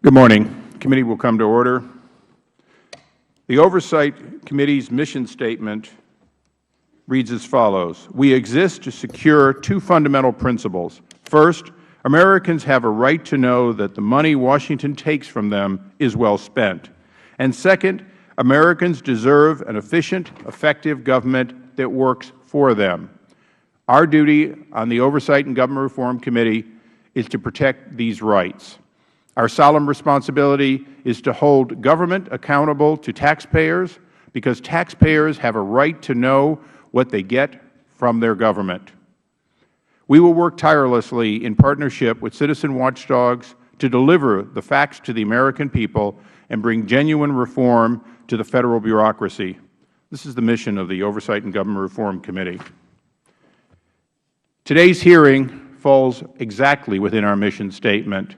Good morning. The committee will come to order. The Oversight Committee's mission statement reads as follows. We exist to secure two fundamental principles. First, Americans have a right to know that the money Washington takes from them is well spent. And second, Americans deserve an efficient, effective government that works for them. Our duty on the Oversight and Government Reform Committee is to protect these rights. Our solemn responsibility is to hold government accountable to taxpayers because taxpayers have a right to know what they get from their government. We will work tirelessly in partnership with citizen watchdogs to deliver the facts to the American people and bring genuine reform to the Federal bureaucracy. This is the mission of the Oversight and Government Reform Committee. Today's hearing falls exactly within our mission statement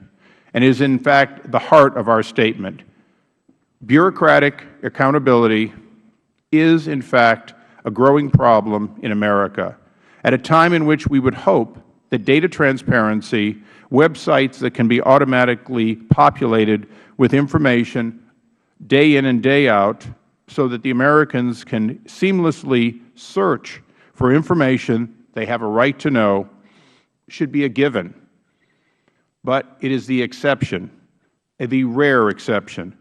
and is in fact the heart of our statement. Bureaucratic accountability is in fact a growing problem in America at a time in which we would hope that data transparency, websites that can be automatically populated with information day in and day out so that the Americans can seamlessly search for information they have a right to know should be a given. But it is the exception, the rare exception.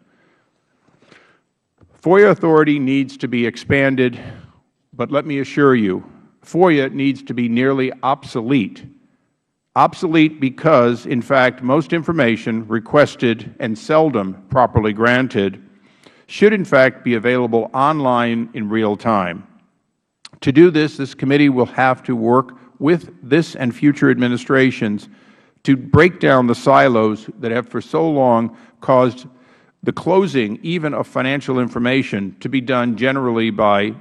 FOIA authority needs to be expanded, but let me assure you, FOIA needs to be nearly obsolete. Obsolete because, in fact, most information requested and seldom properly granted should, in fact, be available online in real time. To do this, this committee will have to work with this and future administrations to break down the silos that have for so long caused the closing even of financial information to be done generally by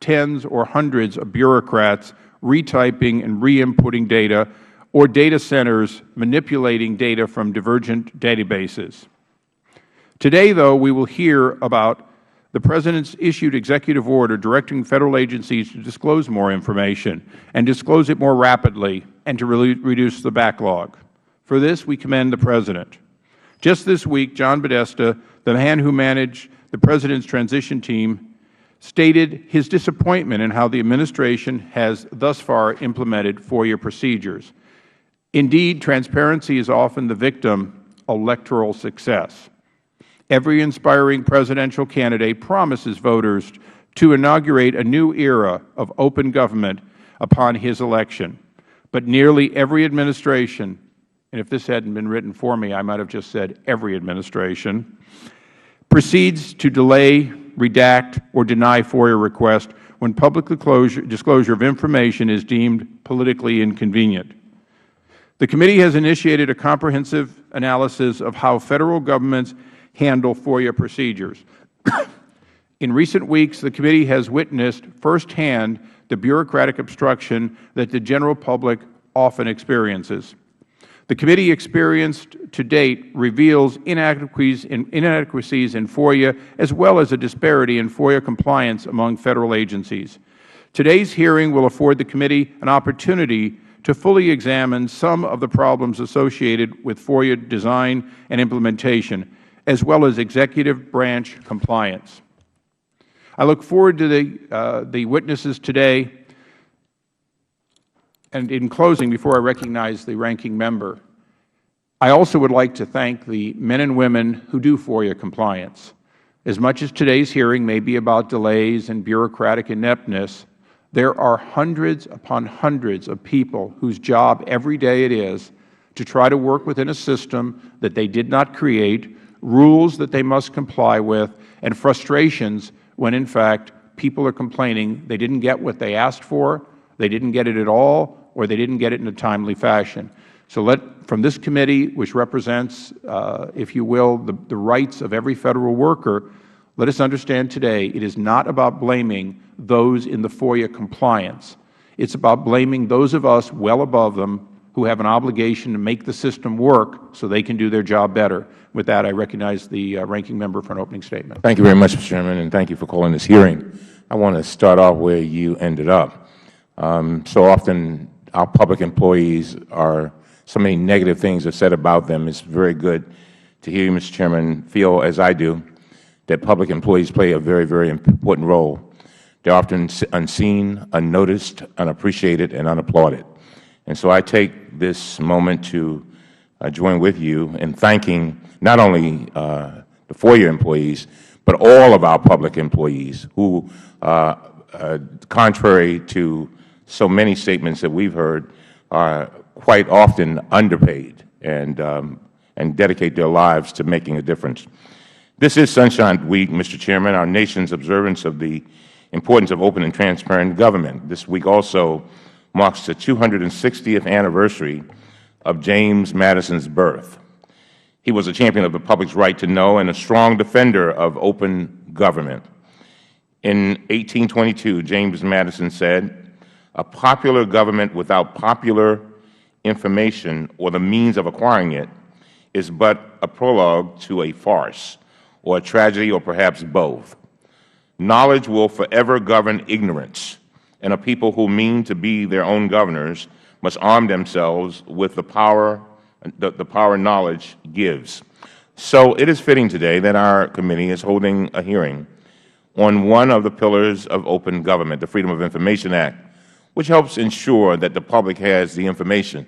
tens or hundreds of bureaucrats retyping and re-inputting data, or data centers manipulating data from divergent databases. Today, though, we will hear about the President's issued executive order directing Federal agencies to disclose more information and disclose it more rapidly and to reduce the backlog. For this, we commend the President. Just this week, John Podesta, the man who managed the President's transition team, stated his disappointment in how the administration has thus far implemented FOIA procedures. Indeed, transparency is often the victim of electoral success. Every inspiring presidential candidate promises voters to inaugurate a new era of open government upon his election. But nearly every administration, and if this hadn't been written for me, I might have just said every administration, proceeds to delay, redact, or deny FOIA requests when public disclosure of information is deemed politically inconvenient. The committee has initiated a comprehensive analysis of how Federal governments handle FOIA procedures. In recent weeks, the committee has witnessed firsthand the bureaucratic obstruction that the general public often experiences. The committee experienced to date reveals inadequacies in FOIA as well as a disparity in FOIA compliance among Federal agencies. Today's hearing will afford the committee an opportunity to fully examine some of the problems associated with FOIA design and implementation, as well as executive branch compliance. I look forward to the witnesses today. And in closing, before I recognize the ranking member, I also would like to thank the men and women who do FOIA compliance. As much as today's hearing may be about delays and bureaucratic ineptness, there are hundreds upon hundreds of people whose job every day it is to try to work within a system that they did not create, rules that they must comply with, and frustrations when, in fact, people are complaining they didn't get what they asked for, they didn't get it at all, or they didn't get it in a timely fashion. So from this committee, which represents, if you will, the rights of every Federal worker, let us understand today it is not about blaming those in the FOIA compliance. It's about blaming those of us well above them who have an obligation to make the system work so they can do their job better. With that, I recognize the ranking member for an opening statement. Thank you very much, Mr. Chairman, and thank you for calling this hearing. I want to start off where you ended up. So often our public employees are, so many negative things are said about them. It's very good to hear you, Mr. Chairman, feel, as I do, that public employees play a very, very important role. They are often unseen, unnoticed, unappreciated, and unapplauded. And so I take this moment to join with you in thanking not only the FOIA employees, but all of our public employees who, contrary to so many statements that we've heard, are quite often underpaid and dedicate their lives to making a difference. This is Sunshine Week, Mr. Chairman, our nation's observance of the importance of open and transparent government. This week also marks the 260th anniversary of James Madison's birth. He was a champion of the public's right to know and a strong defender of open government. In 1822, James Madison said, "A popular government without popular information or the means of acquiring it is but a prologue to a farce, or a tragedy, or perhaps both. Knowledge will forever govern ignorance, and a people who mean to be their own governors must arm themselves with the power knowledge gives." So it is fitting today that our committee is holding a hearing on one of the pillars of open government, the Freedom of Information Act, which helps ensure that the public has the information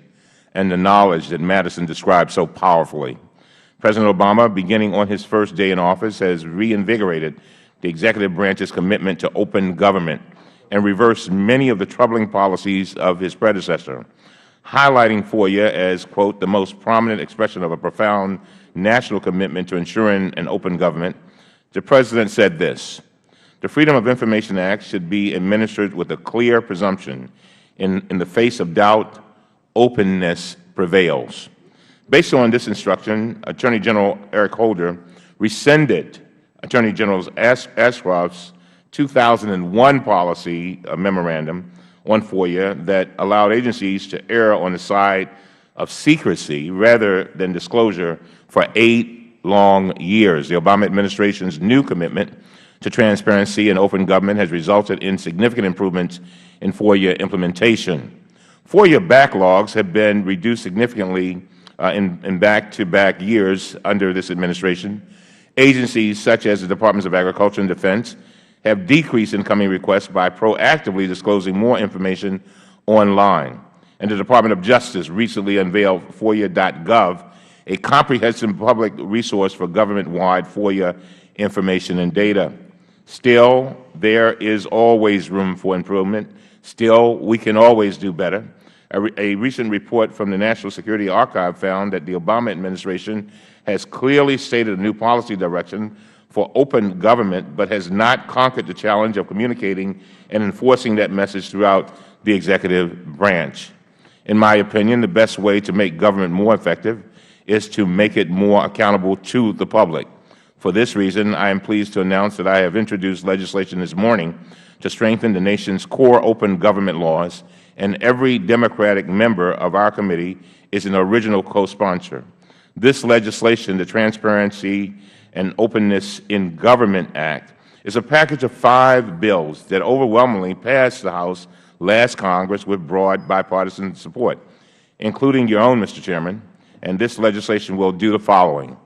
and the knowledge that Madison described so powerfully. President Obama, beginning on his first day in office, has reinvigorated the executive branch's commitment to open government and reversed many of the troubling policies of his predecessor, highlighting FOIA as, quote, "the most prominent expression of a profound national commitment to ensuring an open government." The President said this: "The Freedom of Information Act should be administered with a clear presumption. In the face of doubt, openness prevails." Based on this instruction, Attorney General Eric Holder rescinded Attorney General Ashcroft's 2001 policy memorandum on FOIA that allowed agencies to err on the side of secrecy rather than disclosure for 8 long years. The Obama administration's new commitment to transparency and open government has resulted in significant improvements in FOIA implementation. FOIA backlogs have been reduced significantly in back-to-back years under this administration. Agencies such as the Departments of Agriculture and Defense have decreased incoming requests by proactively disclosing more information online. And the Department of Justice recently unveiled FOIA.gov, a comprehensive public resource for government-wide FOIA information and data. Still, there is always room for improvement. Still, we can always do better. A recent report from the National Security Archive found that the Obama administration has clearly stated a new policy direction for open government, but has not conquered the challenge of communicating and enforcing that message throughout the executive branch. In my opinion, the best way to make government more effective is to make it more accountable to the public. For this reason, I am pleased to announce that I have introduced legislation this morning to strengthen the nation's core open government laws, and every Democratic member of our committee is an original co-sponsor. This legislation, the Transparency and Openness in Government Act, is a package of 5 bills that overwhelmingly passed the House last Congress with broad bipartisan support, including your own, Mr. Chairman. And this legislation will do the following: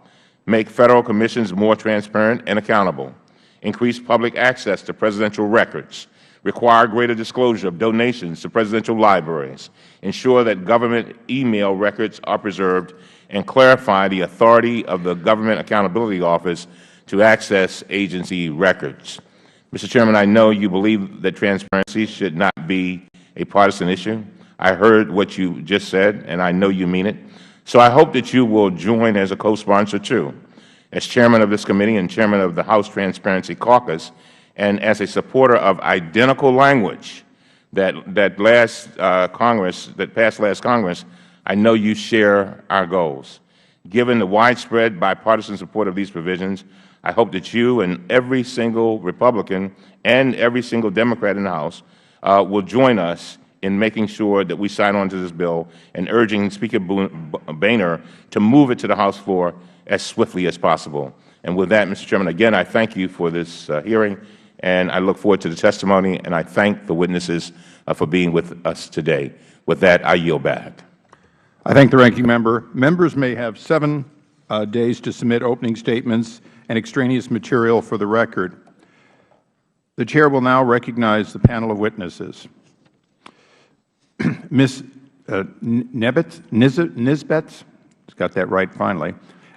make Federal commissions more transparent and accountable, increase public access to presidential records, require greater disclosure of donations to presidential libraries, ensure that government email records are preserved, and clarify the authority of the Government Accountability Office to access agency records. Mr. Chairman, I know you believe that transparency should not be a partisan issue. I heard what you just said, and I know you mean it. So I hope that you will join as a co-sponsor, too. As Chairman of this committee and Chairman of the House Transparency Caucus, and as a supporter of identical language that passed last Congress, I know you share our goals. Given the widespread bipartisan support of these provisions, I hope that you and every single Republican and every single Democrat in the House will join us in making sure that we sign on to this bill and urging Speaker Boehner to move it to the House floor as swiftly as possible. And with that, Mr. Chairman, again, I thank you for this hearing, and I look forward to the testimony, and I thank the witnesses for being with us today. With that, I yield back. I thank the ranking member. Members may have 7 days to submit opening statements and extraneous material for the record. The Chair will now recognize the panel of witnesses. Ms. Nisbetz, got that right finally,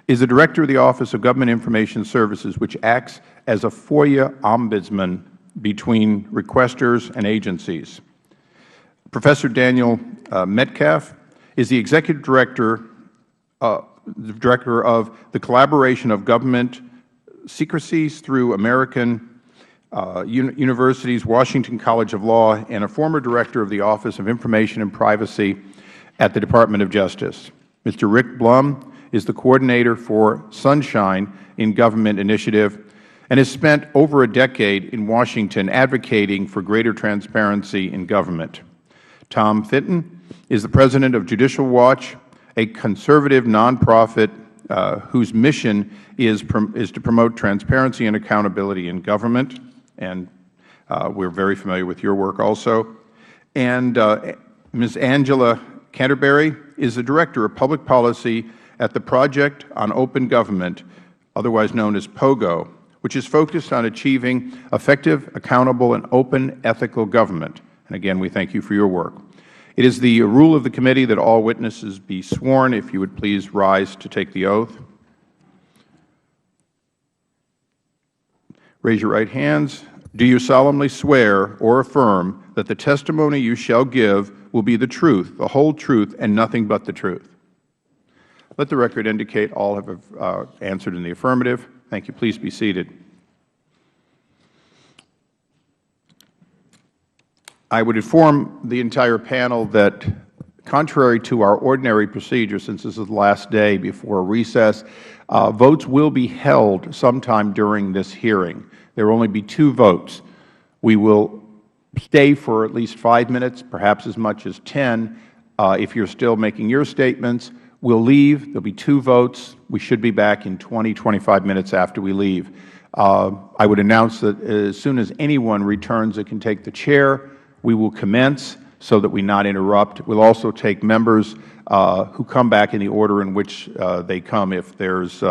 is the Director of the Office of Government Information Services, which acts as a FOIA ombudsman between requesters and agencies. Professor Daniel Metcalf is the Executive Director of the Collaboration of Government Secrecies through American University's Washington College of Law and a former Director of the Office of Information and Privacy at the Department of Justice. Mr. Rick Blum is the Coordinator for Sunshine in Government Initiative and has spent over a decade in Washington advocating for greater transparency in government. Tom Fitton is the President of Judicial Watch, a conservative nonprofit whose mission is to promote transparency and accountability in government, and we are very familiar with your work also. And Ms. Angela Canterbury is the Director of Public Policy at the Project on Open Government, otherwise known as POGO, which is focused on achieving effective, accountable, and open ethical government. And again, we thank you for your work. It is the rule of the committee that all witnesses be sworn. If you would please rise to take the oath. Raise your right hands. Do you solemnly swear or affirm that the testimony you shall give will be the truth, the whole truth, and nothing but the truth? Let the record indicate all have answered in the affirmative. Thank you. Please be seated. I would inform the entire panel that, contrary to our ordinary procedure, since this is the last day before recess, votes will be held sometime during this hearing. There will only be 2 votes. We will stay for at least 5 minutes, perhaps as much as 10. If you are still making your statements, we will leave. There will be 2 votes. We should be back in 20, 25 minutes after we leave. I would announce that as soon as anyone returns that can take the chair, we will commence so that we not interrupt. We will also take members who come back in the order in which they come if there is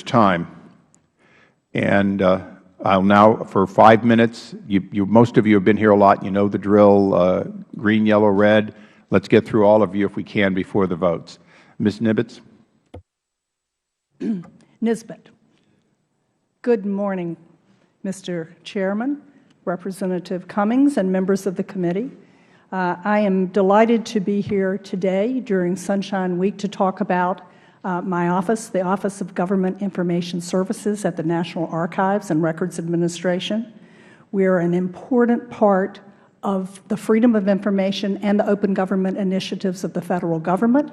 time. And I will now, for 5 minutes, most of you have been here a lot. You know the drill, green, yellow, red. Let's get through all of you if we can before the votes. Ms. Nibbetts. Nisbet. Good morning, Mr. Chairman, Representative Cummings, and members of the committee. I am delighted to be here today during Sunshine Week to talk about my office, the Office of Government Information Services at the National Archives and Records Administration. We are an important part of the freedom of information and the open government initiatives of the Federal Government,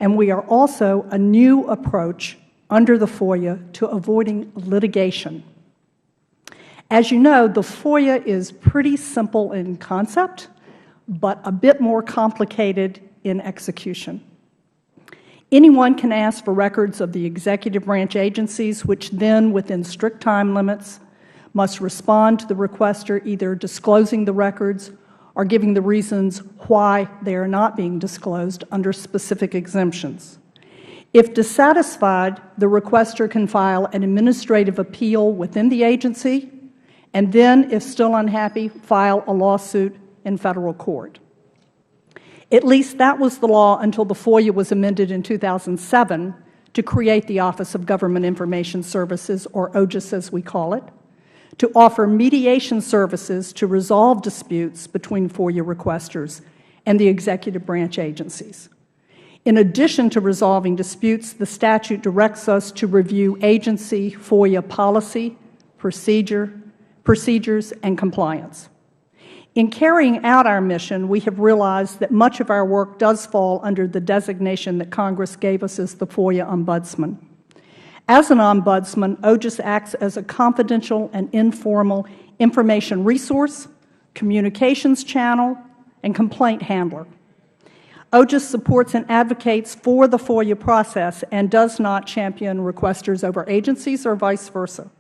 and we are also a new approach under the FOIA to avoiding litigation. As you know, the FOIA is pretty simple in concept, but a bit more complicated in execution. Anyone can ask for records of the executive branch agencies, which then, within strict time limits, must respond to the requester either disclosing the records or giving the reasons why they are not being disclosed under specific exemptions. If dissatisfied, the requester can file an administrative appeal within the agency, and then, if still unhappy, file a lawsuit in Federal court. At least that was the law until the FOIA was amended in 2007 to create the Office of Government Information Services, or OGIS as we call it, to offer mediation services to resolve disputes between FOIA requesters and the executive branch agencies. In addition to resolving disputes, the statute directs us to review agency FOIA policy, procedures, and compliance. In carrying out our mission, we have realized that much of our work does fall under the designation that Congress gave us as the FOIA Ombudsman. As an ombudsman, OGIS acts as a confidential and informal information resource, communications channel, and complaint handler. OGIS supports and advocates for the FOIA process and does not champion requesters over agencies or vice versa.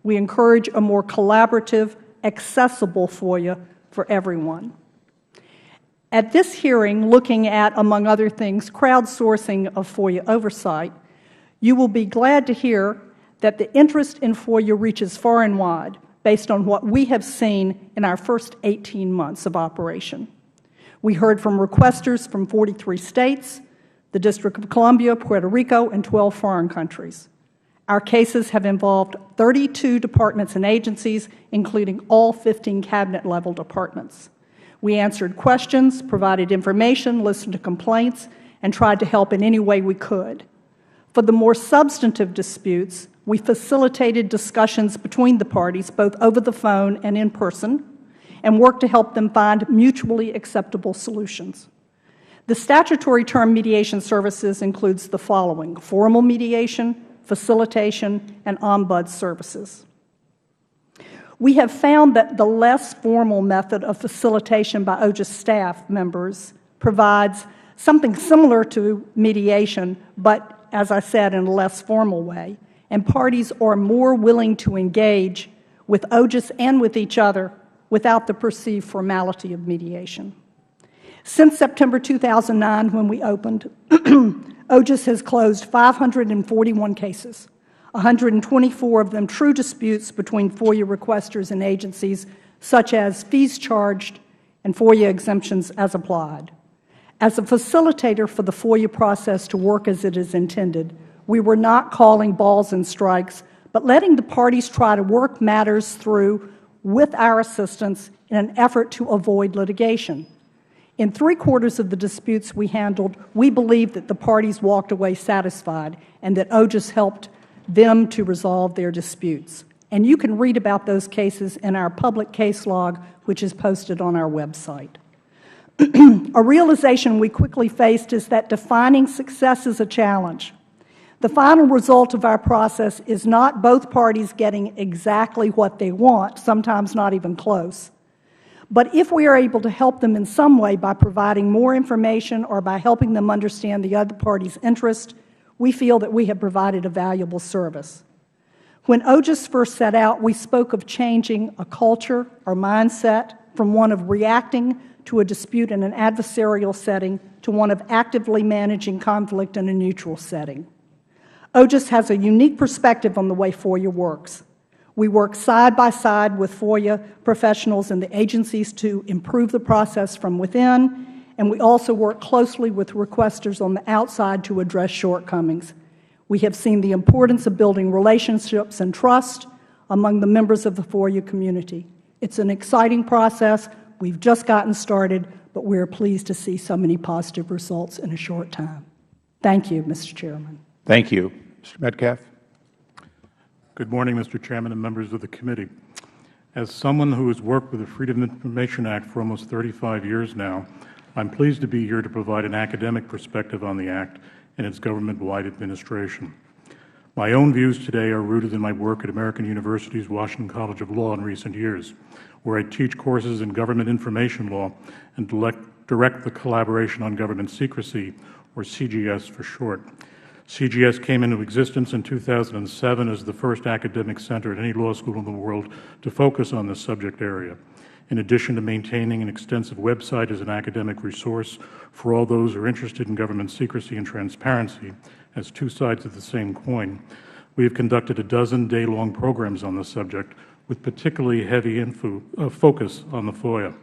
We encourage a more collaborative, accessible FOIA for everyone. At this hearing, looking at, among other things, crowdsourcing of FOIA oversight, you will be glad to hear that the interest in FOIA reaches far and wide based on what we have seen in our first 18 months of operation. We heard from requesters from 43 states, the District of Columbia, Puerto Rico, and 12 foreign countries. Our cases have involved 32 departments and agencies, including all 15 cabinet-level departments. We answered questions, provided information, listened to complaints, and tried to help in any way we could. For the more substantive disputes, we facilitated discussions between the parties, both over the phone and in person, and worked to help them find mutually acceptable solutions. The statutory term mediation services includes the following: formal mediation, facilitation, and ombud services. We have found that the less formal method of facilitation by OGIS staff members provides something similar to mediation, but, as I said, in a less formal way, and parties are more willing to engage with OGIS and with each other without the perceived formality of mediation. Since September 2009, when we opened, OGIS has closed 541 cases, 124 of them true disputes between FOIA requesters and agencies, such as fees charged and FOIA exemptions as applied. As a facilitator for the FOIA process to work as it is intended, we were not calling balls and strikes, but letting the parties try to work matters through with our assistance in an effort to avoid litigation. In 3/4 of the disputes we handled, we believe that the parties walked away satisfied and that OGIS helped them to resolve their disputes. And you can read about those cases in our public case log, which is posted on our website. A realization we quickly faced is that defining success is a challenge. The final result of our process is not both parties getting exactly what they want, sometimes not even close. But if we are able to help them in some way by providing more information or by helping them understand the other party's interest, we feel that we have provided a valuable service. When OGIS first set out, we spoke of changing a culture or mindset from one of reacting to a dispute in an adversarial setting to one of actively managing conflict in a neutral setting. OGIS has a unique perspective on the way FOIA works. We work side by side with FOIA professionals and the agencies to improve the process from within, and we also work closely with requesters on the outside to address shortcomings. We have seen the importance of building relationships and trust among the members of the FOIA community. It's an exciting process. We've just gotten started, but we're pleased to see so many positive results in a short time. Thank you, Mr. Chairman. Thank you. Mr. Metcalf. Good morning, Mr. Chairman and members of the committee. As someone who has worked with the Freedom of Information Act for almost 35 years now, I'm pleased to be here to provide an academic perspective on the Act and its government-wide administration. My own views today are rooted in my work at American University's Washington College of Law in recent years, where I teach courses in government information law and direct the Collaboration on Government Secrecy, or CGS for short. CGS came into existence in 2007 as the first academic center at any law school in the world to focus on this subject area. In addition to maintaining an extensive website as an academic resource for all those who are interested in government secrecy and transparency, as two sides of the same coin, we have conducted a dozen day-long programs on the subject with particularly heavy focus on the FOIA.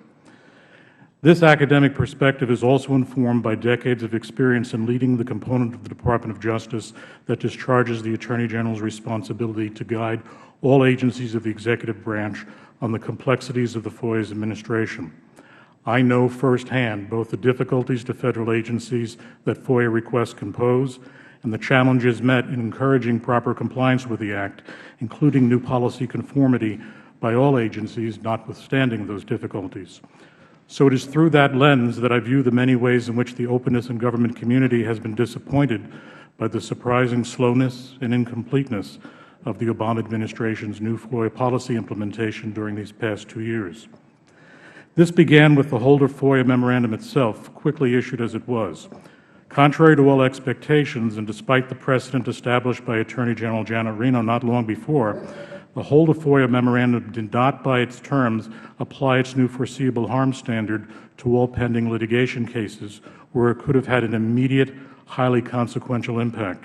This academic perspective is also informed by decades of experience in leading the component of the Department of Justice that discharges the Attorney General's responsibility to guide all agencies of the executive branch on the complexities of the FOIA's administration. I know firsthand both the difficulties to Federal agencies that FOIA requests can pose and the challenges met in encouraging proper compliance with the Act, including new policy conformity by all agencies, notwithstanding those difficulties. So it is through that lens that I view the many ways in which the openness and government community has been disappointed by the surprising slowness and incompleteness of the Obama administration's new FOIA policy implementation during these past 2 years. This began with the Holder FOIA memorandum itself, quickly issued as it was. Contrary to all expectations, and despite the precedent established by Attorney General Janet Reno not long before, The Holder FOIA memorandum did not, by its terms, apply its new foreseeable harm standard to all pending litigation cases where it could have had an immediate, highly consequential impact.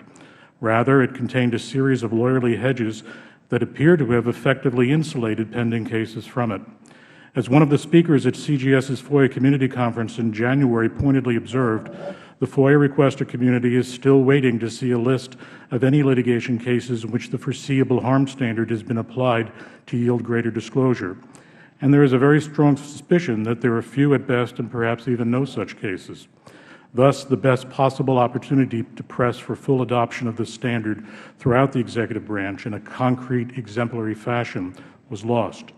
Rather, it contained a series of lawyerly hedges that appear to have effectively insulated pending cases from it. As one of the speakers at CGS's FOIA Community Conference in January pointedly observed, the FOIA requester community is still waiting to see a list of any litigation cases in which the foreseeable harm standard has been applied to yield greater disclosure. And there is a very strong suspicion that there are few at best and perhaps even no such cases. Thus, the best possible opportunity to press for full adoption of this standard throughout the executive branch in a concrete, exemplary fashion was lost.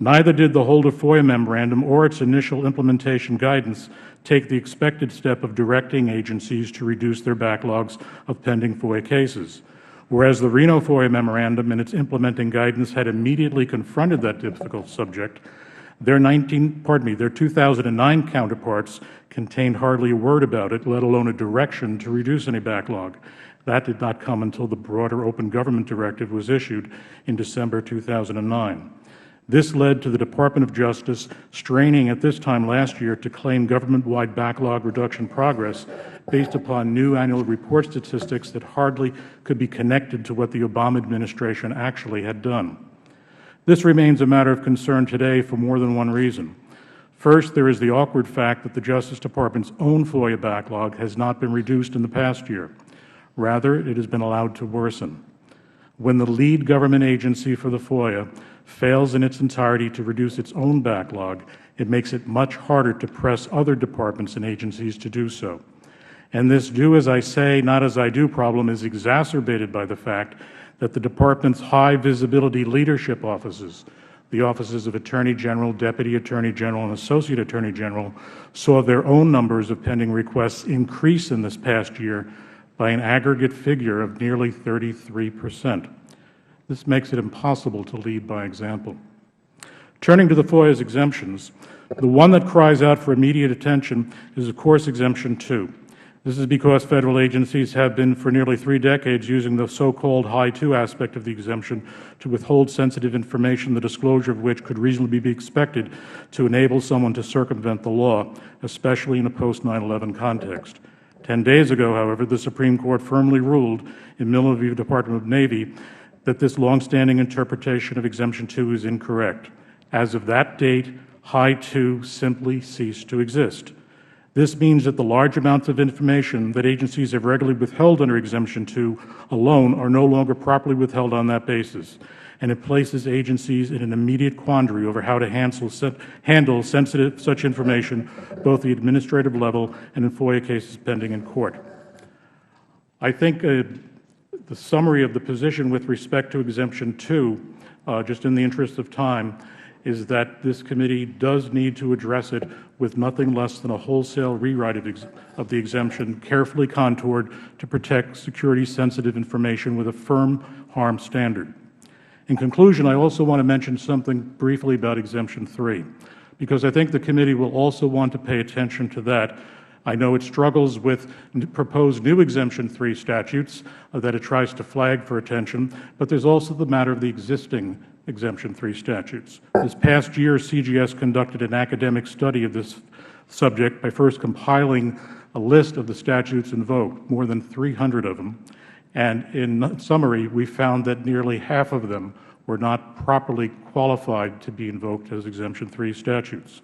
Neither did the Holder FOIA memorandum or its initial implementation guidance take the expected step of directing agencies to reduce their backlogs of pending FOIA cases. Whereas the Reno FOIA memorandum and its implementing guidance had immediately confronted that difficult subject, their 2009 counterparts contained hardly a word about it, let alone a direction to reduce any backlog. That did not come until the broader Open Government Directive was issued in December 2009. This led to the Department of Justice straining at this time last year to claim government-wide backlog reduction progress based upon new annual report statistics that hardly could be connected to what the Obama administration actually had done. This remains a matter of concern today for more than one reason. First, there is the awkward fact that the Justice Department's own FOIA backlog has not been reduced in the past year. Rather, it has been allowed to worsen. When the lead government agency for the FOIA fails in its entirety to reduce its own backlog, it makes it much harder to press other departments and agencies to do so. And this do as I say, not as I do problem is exacerbated by the fact that the Department's high visibility leadership offices, the offices of Attorney General, Deputy Attorney General, and Associate Attorney General, saw their own numbers of pending requests increase in this past year by an aggregate figure of nearly 33%. This makes it impossible to lead by example. Turning to the FOIA's exemptions, the one that cries out for immediate attention is, of course, Exemption 2. This is because Federal agencies have been for nearly 3 decades using the so-called High 2 aspect of the exemption to withhold sensitive information, the disclosure of which could reasonably be expected to enable someone to circumvent the law, especially in a post-9/11 context. 10 days ago, however, the Supreme Court firmly ruled in Miller v. Department of Navy that this longstanding interpretation of Exemption 2 is incorrect. As of that date, High 2 simply ceased to exist. This means that the large amounts of information that agencies have regularly withheld under Exemption 2 alone are no longer properly withheld on that basis, and it places agencies in an immediate quandary over how to handle sensitive such information, both at the administrative level and in FOIA cases pending in court. I think the summary of the position with respect to Exemption 2, just in the interest of time, is that this committee does need to address it with nothing less than a wholesale rewrite of the exemption, carefully contoured to protect security-sensitive information with a firm harm standard. In conclusion, I also want to mention something briefly about Exemption 3, because I think the committee will also want to pay attention to that. I know it struggles with proposed new Exemption 3 statutes that it tries to flag for attention, but there's also the matter of the existing Exemption 3 statutes. This past year, CGS conducted an academic study of this subject by first compiling a list of the statutes invoked, more than 300 of them, and in summary, we found that nearly half of them were not properly qualified to be invoked as Exemption 3 statutes.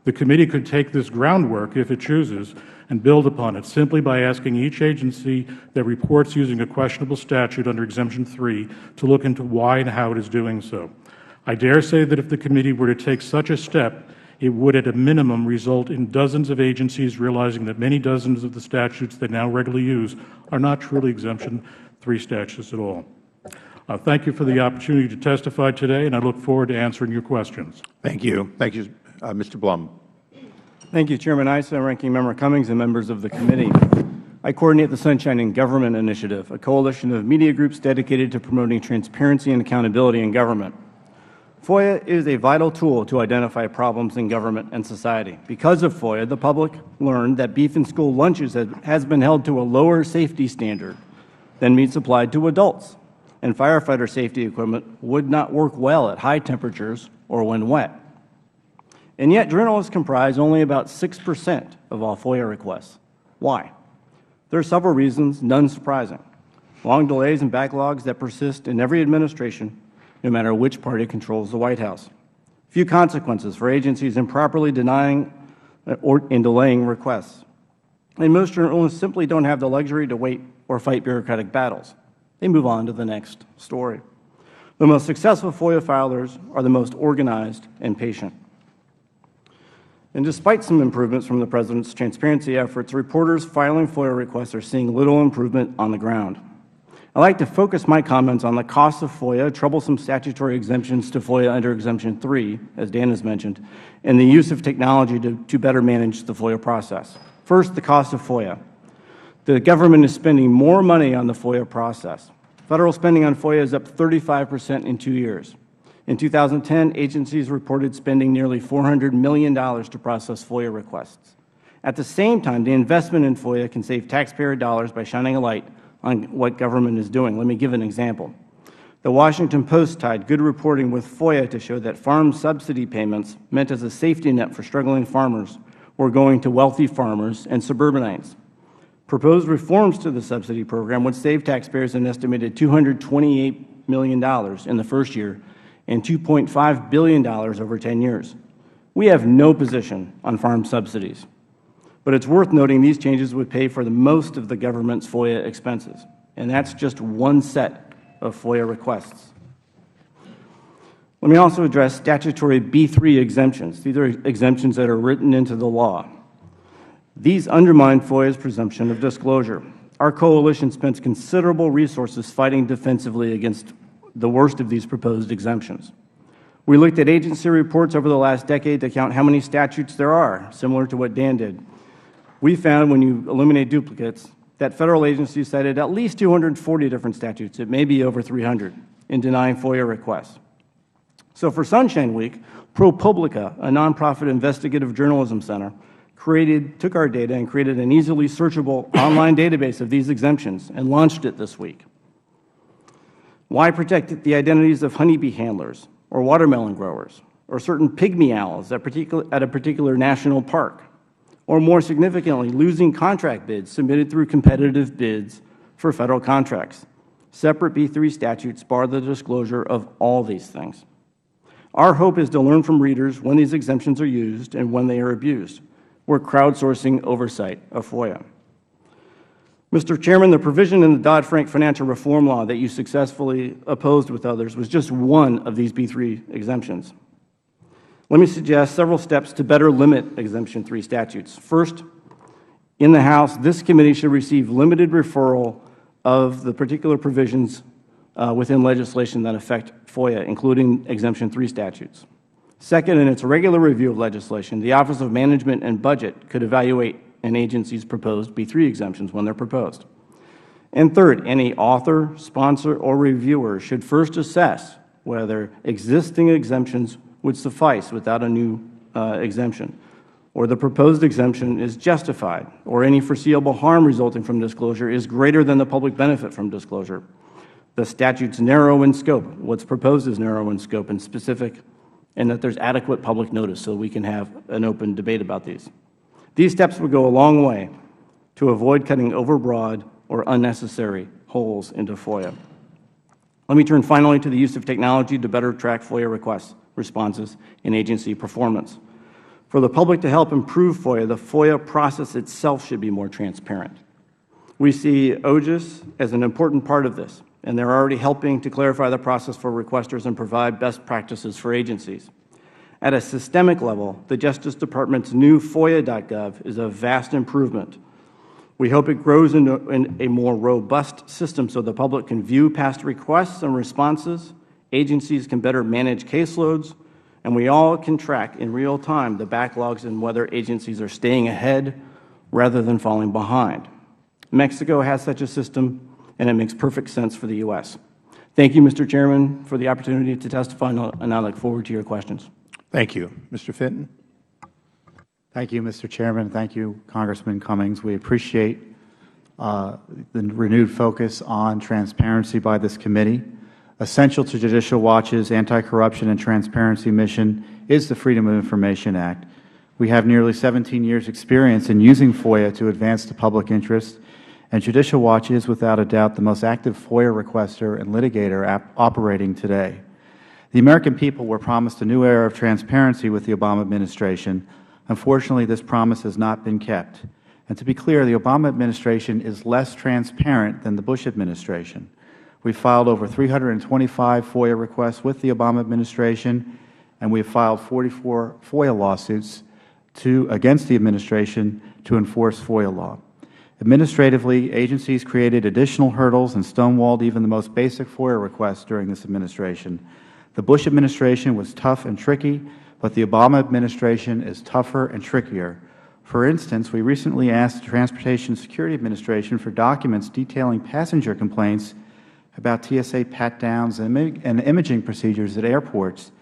The committee could take this groundwork, if it chooses, and build upon it simply by asking each agency that reports using a questionable statute under Exemption 3 to look into why and how it is doing so. I dare say that if the committee were to take such a step, it would at a minimum result in dozens of agencies realizing that many dozens of the statutes they now regularly use are not truly Exemption 3 statutes at all. Thank you for the opportunity to testify today, and I look forward to answering your questions. Thank you. Thank you, Mr. Blum. Thank you, Chairman Issa, Ranking Member Cummings, and members of the committee. I coordinate the Sunshine in Government Initiative, a coalition of media groups dedicated to promoting transparency and accountability in government. FOIA is a vital tool to identify problems in government and society. Because of FOIA, the public learned that beef in school lunches has been held to a lower safety standard than meat supplied to adults, and firefighter safety equipment would not work well at high temperatures or when wet. And yet journalists comprise only about 6% of all FOIA requests. Why? There are several reasons, none surprising. Long delays and backlogs that persist in every administration, no matter which party controls the White House. Few consequences for agencies improperly denying or delaying requests. And most journalists simply don't have the luxury to wait or fight bureaucratic battles. They move on to the next story. The most successful FOIA filers are the most organized and patient. And despite some improvements from the President's transparency efforts, reporters filing FOIA requests are seeing little improvement on the ground. I'd like to focus my comments on the costs of FOIA, troublesome statutory exemptions to FOIA under Exemption 3, as Dan has mentioned, and the use of technology to better manage the FOIA process. First, the cost of FOIA. The government is spending more money on the FOIA process. Federal spending on FOIA is up 35% in 2 years. In 2010, agencies reported spending nearly $400 million to process FOIA requests. At the same time, the investment in FOIA can save taxpayer dollars by shining a light on what government is doing. Let me give an example. The Washington Post tied good reporting with FOIA to show that farm subsidy payments meant as a safety net for struggling farmers were going to wealthy farmers and suburbanites. Proposed reforms to the subsidy program would save taxpayers an estimated $228 million in the first year and $2.5 billion over 10 years. We have no position on farm subsidies, but it's worth noting these changes would pay for the most of the government's FOIA expenses, and that's just one set of FOIA requests. Let me also address statutory B3 exemptions. These are exemptions that are written into the law. These undermine FOIA's presumption of disclosure. Our coalition spends considerable resources fighting defensively against the worst of these proposed exemptions. We looked at agency reports over the last decade to count how many statutes there are, similar to what Dan did. We found when you eliminate duplicates that Federal agencies cited at least 240 different statutes, it may be over 300, in denying FOIA requests. So for Sunshine Week, ProPublica, a nonprofit investigative journalism center, took our data and created an easily searchable online database of these exemptions and launched it this week. Why protect the identities of honeybee handlers or watermelon growers or certain pygmy owls at a particular national park? Or more significantly, losing contract bids submitted through competitive bids for Federal contracts. Separate B3 statutes bar the disclosure of all these things. Our hope is to learn from readers when these exemptions are used and when they are abused. We're crowdsourcing oversight of FOIA. Mr. Chairman, the provision in the Dodd-Frank financial reform law that you successfully opposed with others was just one of these B3 exemptions. Let me suggest several steps to better limit Exemption 3 statutes. First, in the House, this committee should receive limited referral of the particular provisions within legislation that affect FOIA, including Exemption 3 statutes. Second, in its regular review of legislation, the Office of Management and Budget could evaluate an agency's proposed B3 exemptions when they're proposed. And third, any author, sponsor, or reviewer should first assess whether existing exemptions would suffice without a new exemption, or the proposed exemption is justified, or any foreseeable harm resulting from disclosure is greater than the public benefit from disclosure. The statute's narrow in scope. What's proposed is narrow in scope and specific, and that there's adequate public notice so we can have an open debate about these. These steps would go a long way to avoid cutting overbroad or unnecessary holes into FOIA. Let me turn finally to the use of technology to better track FOIA requests, responses, and agency performance. For the public to help improve FOIA, the FOIA process itself should be more transparent. We see OGIS as an important part of this, and they're already helping to clarify the process for requesters and provide best practices for agencies. At a systemic level, the Justice Department's new FOIA.gov is a vast improvement. We hope it grows into a more robust system so the public can view past requests and responses, agencies can better manage caseloads, and we all can track in real time the backlogs and whether agencies are staying ahead rather than falling behind. Mexico has such a system, and it makes perfect sense for the U.S. Thank you, Mr. Chairman, for the opportunity to testify, and I look forward to your questions. Thank you. Mr. Fenton. Thank you, Mr. Chairman. Thank you, Congressman Cummings. We appreciate the renewed focus on transparency by this committee. Essential to Judicial Watch's anti-corruption and transparency mission is the Freedom of Information Act. We have nearly 17 years' experience in using FOIA to advance the public interest, and Judicial Watch is without a doubt the most active FOIA requester and litigator operating today. The American people were promised a new era of transparency with the Obama administration. Unfortunately, this promise has not been kept. And to be clear, the Obama administration is less transparent than the Bush administration. We filed over 325 FOIA requests with the Obama administration, and we have filed 44 FOIA lawsuits against the administration to enforce FOIA law. Administratively, agencies created additional hurdles and stonewalled even the most basic FOIA requests during this administration. The Bush administration was tough and tricky, but the Obama administration is tougher and trickier. For instance, we recently asked the Transportation Security Administration for documents detailing passenger complaints about TSA pat-downs and imaging procedures at airports.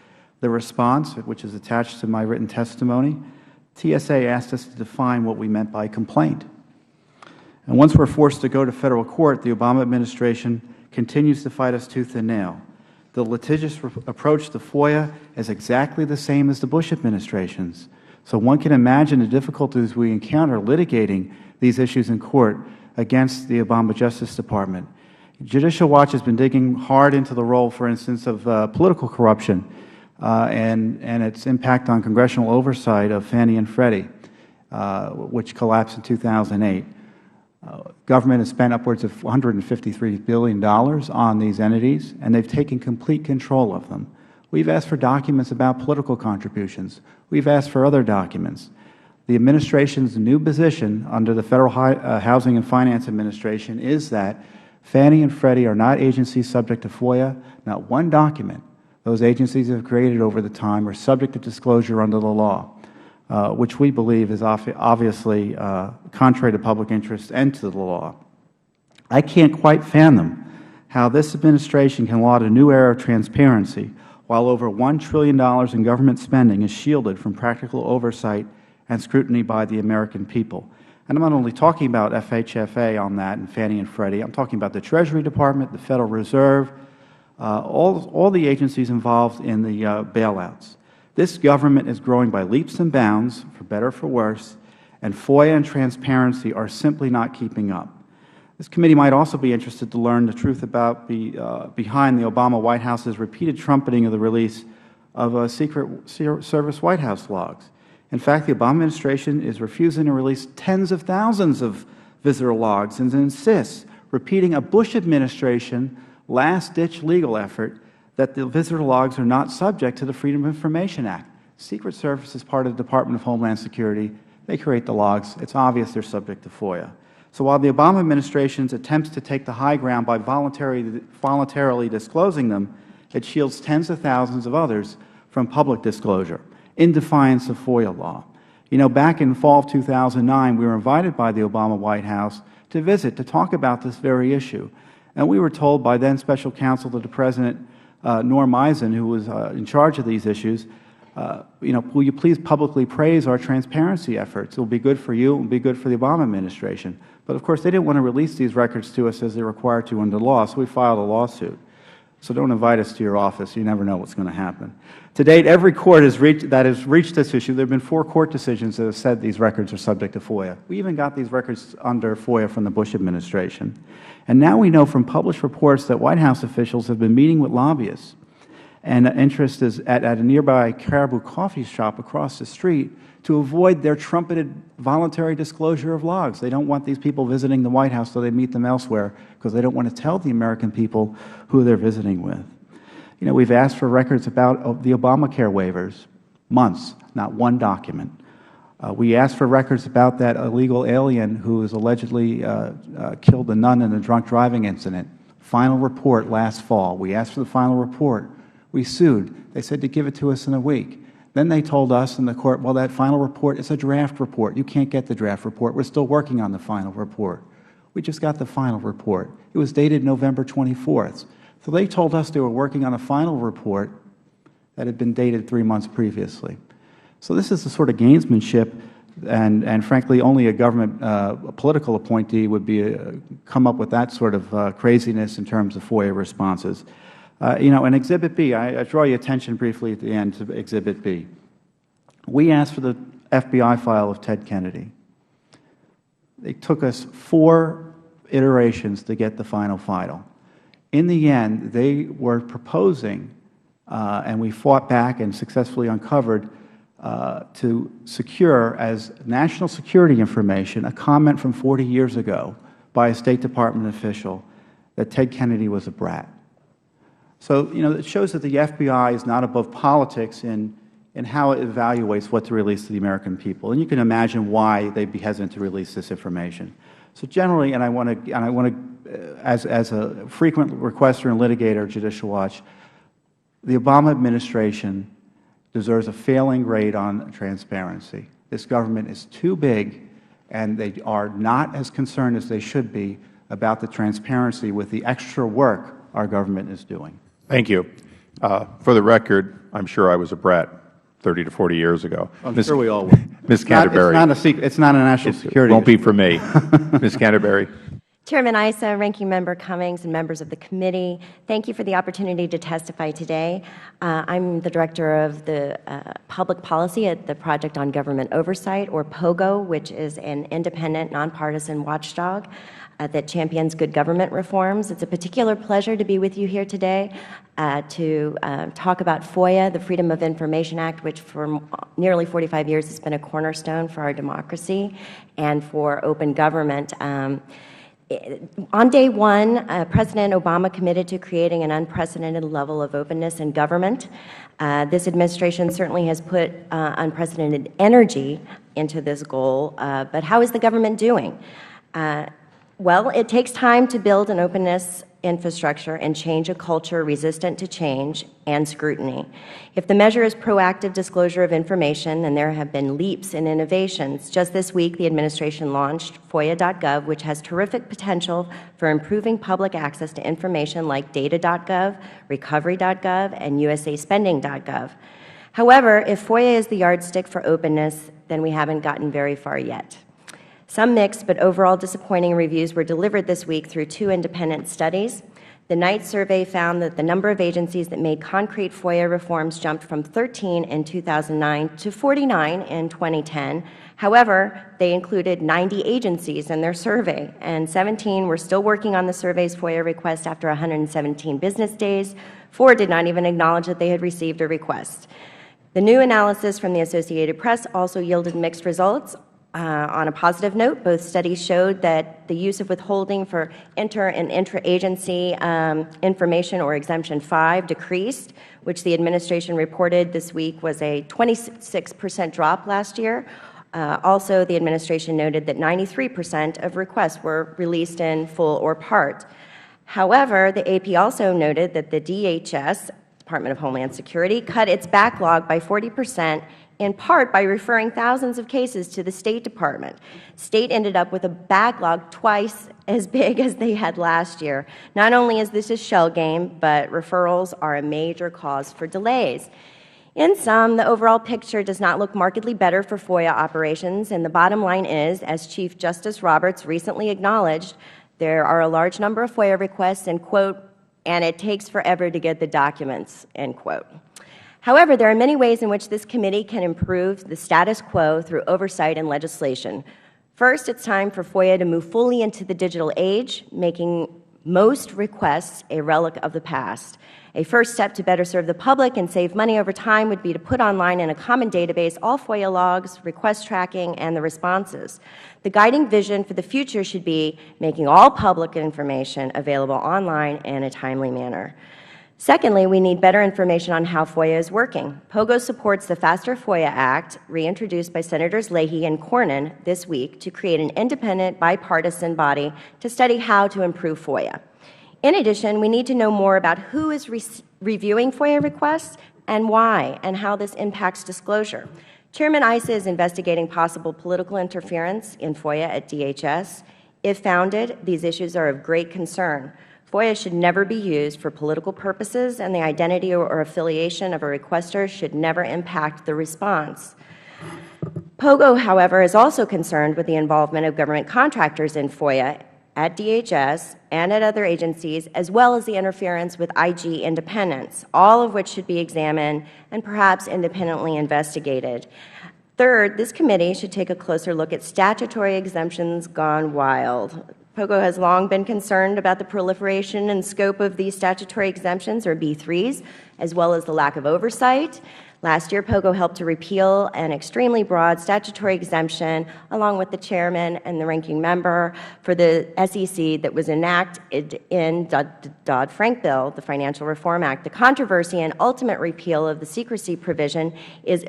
The response, which is attached to my written testimony, TSA asked us to define what we meant by complaint. And once we are forced to go to Federal court, the Obama administration continues to fight us tooth and nail. The litigious approach to FOIA is exactly the same as the Bush administration's. So one can imagine the difficulties we encounter litigating these issues in court against the Obama Justice Department. Judicial Watch has been digging hard into the role, for instance, of political corruption and its impact on congressional oversight of Fannie and Freddie, which collapsed in 2008. Government has spent upwards of $153 billion on these entities, and they've taken complete control of them. We've asked for documents about political contributions. We've asked for other documents. The administration's new position under the Federal Housing and Finance Administration is that Fannie and Freddie are not agencies subject to FOIA. Not one document those agencies have created over the time are subject to disclosure under the law, which we believe is obviously contrary to public interest and to the law. I can't quite fathom how this administration can laud a new era of transparency while over $1 trillion in government spending is shielded from practical oversight and scrutiny by the American people. And I'm not only talking about FHFA on that and Fannie and Freddie. I'm talking about the Treasury Department, the Federal Reserve, all the agencies involved in the bailouts. This government is growing by leaps and bounds, for better or for worse, and FOIA and transparency are simply not keeping up. This committee might also be interested to learn the truth about behind the Obama White House's repeated trumpeting of the release of Secret Service White House logs. In fact, the Obama administration is refusing to release tens of thousands of visitor logs and insists, repeating a Bush administration last-ditch legal effort, that the visitor logs are not subject to the Freedom of Information Act. Secret Service is part of the Department of Homeland Security. They create the logs. It's obvious they're subject to FOIA. So while the Obama administration's attempts to take the high ground by voluntarily disclosing them, it shields tens of thousands of others from public disclosure, in defiance of FOIA law. You know, back in fall of 2009, we were invited by the Obama White House to visit to talk about this very issue. And we were told by then Special Counsel to the President, Norm Eisen, who was in charge of these issues, will you please publicly praise our transparency efforts? It will be good for you. It will be good for the Obama administration. But, of course, they didn't want to release these records to us as they're required to under law, so we filed a lawsuit. So don't invite us to your office. You never know what's going to happen. To date, every court that has reached this issue, there have been 4 court decisions that have said these records are subject to FOIA. We even got these records under FOIA from the Bush administration. And now we know from published reports that White House officials have been meeting with lobbyists, and interest is at a nearby Caribou coffee shop across the street to avoid their trumpeted voluntary disclosure of logs. They don't want these people visiting the White House, so they meet them elsewhere because they don't want to tell the American people who they're visiting with. You know, we've asked for records about the Obamacare waivers, months, not one document. We asked for records about that illegal alien who was allegedly killed a nun in a drunk driving incident. Final report last fall. We asked for the final report. We sued. They said to give it to us in a week. Then they told us in the court, well, that final report is a draft report. You can't get the draft report. We're still working on the final report. We just got the final report. It was dated November 24th. So they told us they were working on a final report that had been dated 3 months previously. So this is the sort of gamesmanship, and frankly, only a government a political appointee would be come up with that sort of craziness in terms of FOIA responses. In Exhibit B, I draw your attention briefly at the end to Exhibit B. We asked for the FBI file of Ted Kennedy. It took us 4 iterations to get the final file. In the end, they were proposing, and we fought back and successfully uncovered, to secure as national security information a comment from 40 years ago by a State Department official that Ted Kennedy was a brat. So, it shows that the FBI is not above politics in how it evaluates what to release to the American people. And you can imagine why they'd be hesitant to release this information. So generally, and I want to, as a frequent requester and litigator of Judicial Watch, the Obama administration deserves a failing grade on transparency. This government is too big, and they are not as concerned as they should be about the transparency with the extra work our government is doing. Thank you. For the record, I'm sure I was a brat 30 to 40 years ago. I'm sure we all were. Ms. Canterbury. It's not a secret. It's not a national security It won't be issue. for me. Ms. Canterbury. Chairman Issa, Ranking Member Cummings, and members of the committee, thank you for the opportunity to testify today. I'm the Director of the Public Policy at the Project on Government Oversight, or POGO, which is an independent, nonpartisan watchdog that champions good government reforms. It's a particular pleasure to be with you here today to talk about FOIA, the Freedom of Information Act, which for nearly 45 years has been a cornerstone for our democracy and for open government. On day one, President Obama committed to creating an unprecedented level of openness in government. This administration certainly has put unprecedented energy into this goal, but how is the government doing? Well, it takes time to build an openness infrastructure and change a culture resistant to change and scrutiny. If the measure is proactive disclosure of information, then there have been leaps in innovations. Just this week, the administration launched foia.gov, which has terrific potential for improving public access to information like data.gov, recovery.gov, and usaspending.gov. However, if FOIA is the yardstick for openness, then we haven't gotten very far yet. Some mixed but overall disappointing reviews were delivered this week through 2 independent studies. The Knight survey found that the number of agencies that made concrete FOIA reforms jumped from 13 in 2009 to 49 in 2010. However, they included 90 agencies in their survey, and 17 were still working on the survey's FOIA request after 117 business days. 4 did not even acknowledge that they had received a request. The new analysis from the Associated Press also yielded mixed results. On a positive note, both studies showed that the use of withholding for inter- and intra-agency information, or Exemption 5, decreased, which the administration reported this week was a 26% drop last year. Also, the administration noted that 93% of requests were released in full or part. However, the AP also noted that the DHS, Department of Homeland Security, cut its backlog by 40%, in part by referring thousands of cases to the State Department. State ended up with a backlog twice as big as they had last year. Not only is this a shell game, but referrals are a major cause for delays. In sum, the overall picture does not look markedly better for FOIA operations, and the bottom line is, as Chief Justice Roberts recently acknowledged, there are a large number of FOIA requests, and, quote, and it takes forever to get the documents, end quote. However, there are many ways in which this committee can improve the status quo through oversight and legislation. First, it's time for FOIA to move fully into the digital age, making most requests a relic of the past. A first step to better serve the public and save money over time would be to put online in a common database all FOIA logs, request tracking, and the responses. The guiding vision for the future should be making all public information available online in a timely manner. Secondly, we need better information on how FOIA is working. POGO supports the Faster FOIA Act, reintroduced by Senators Leahy and Cornyn this week, to create an independent, bipartisan body to study how to improve FOIA. In addition, we need to know more about who is reviewing FOIA requests and why, and how this impacts disclosure. Chairman Issa is investigating possible political interference in FOIA at DHS. If founded, these issues are of great concern. FOIA should never be used for political purposes, and the identity or affiliation of a requester should never impact the response. POGO, however, is also concerned with the involvement of government contractors in FOIA. at DHS and at other agencies, as well as the interference with IG independence, all of which should be examined and perhaps independently investigated. Third, this committee should take a closer look at statutory exemptions gone wild. POGO has long been concerned about the proliferation and scope of these statutory exemptions, or B3s, as well as the lack of oversight. Last year, POGO helped to repeal an extremely broad statutory exemption, along with the chairman and the ranking member, for the SEC that was enacted in Dodd-Frank bill, the Financial Reform Act. The controversy and ultimate repeal of the secrecy provision is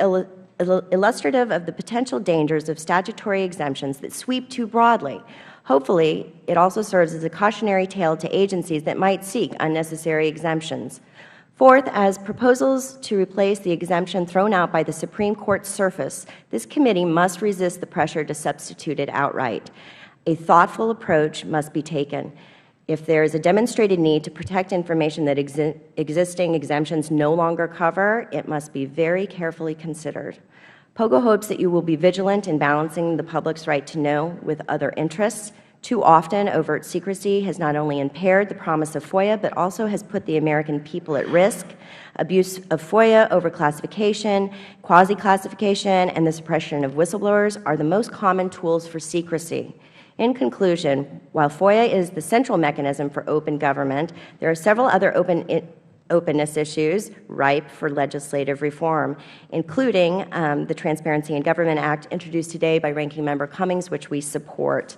illustrative of the potential dangers of statutory exemptions that sweep too broadly. Hopefully, it also serves as a cautionary tale to agencies that might seek unnecessary exemptions. Fourth, as proposals to replace the exemption thrown out by the Supreme Court surface, this committee must resist the pressure to substitute it outright. A thoughtful approach must be taken. If there is a demonstrated need to protect information that existing exemptions no longer cover, it must be very carefully considered. POGO hopes that you will be vigilant in balancing the public's right to know with other interests. Too often, overt secrecy has not only impaired the promise of FOIA, but also has put the American people at risk. Abuse of FOIA, overclassification, quasi-classification, and the suppression of whistleblowers are the most common tools for secrecy. In conclusion, while FOIA is the central mechanism for open government, there are several other openness issues ripe for legislative reform, including the Transparency in Government Act introduced today by Ranking Member Cummings, which we support.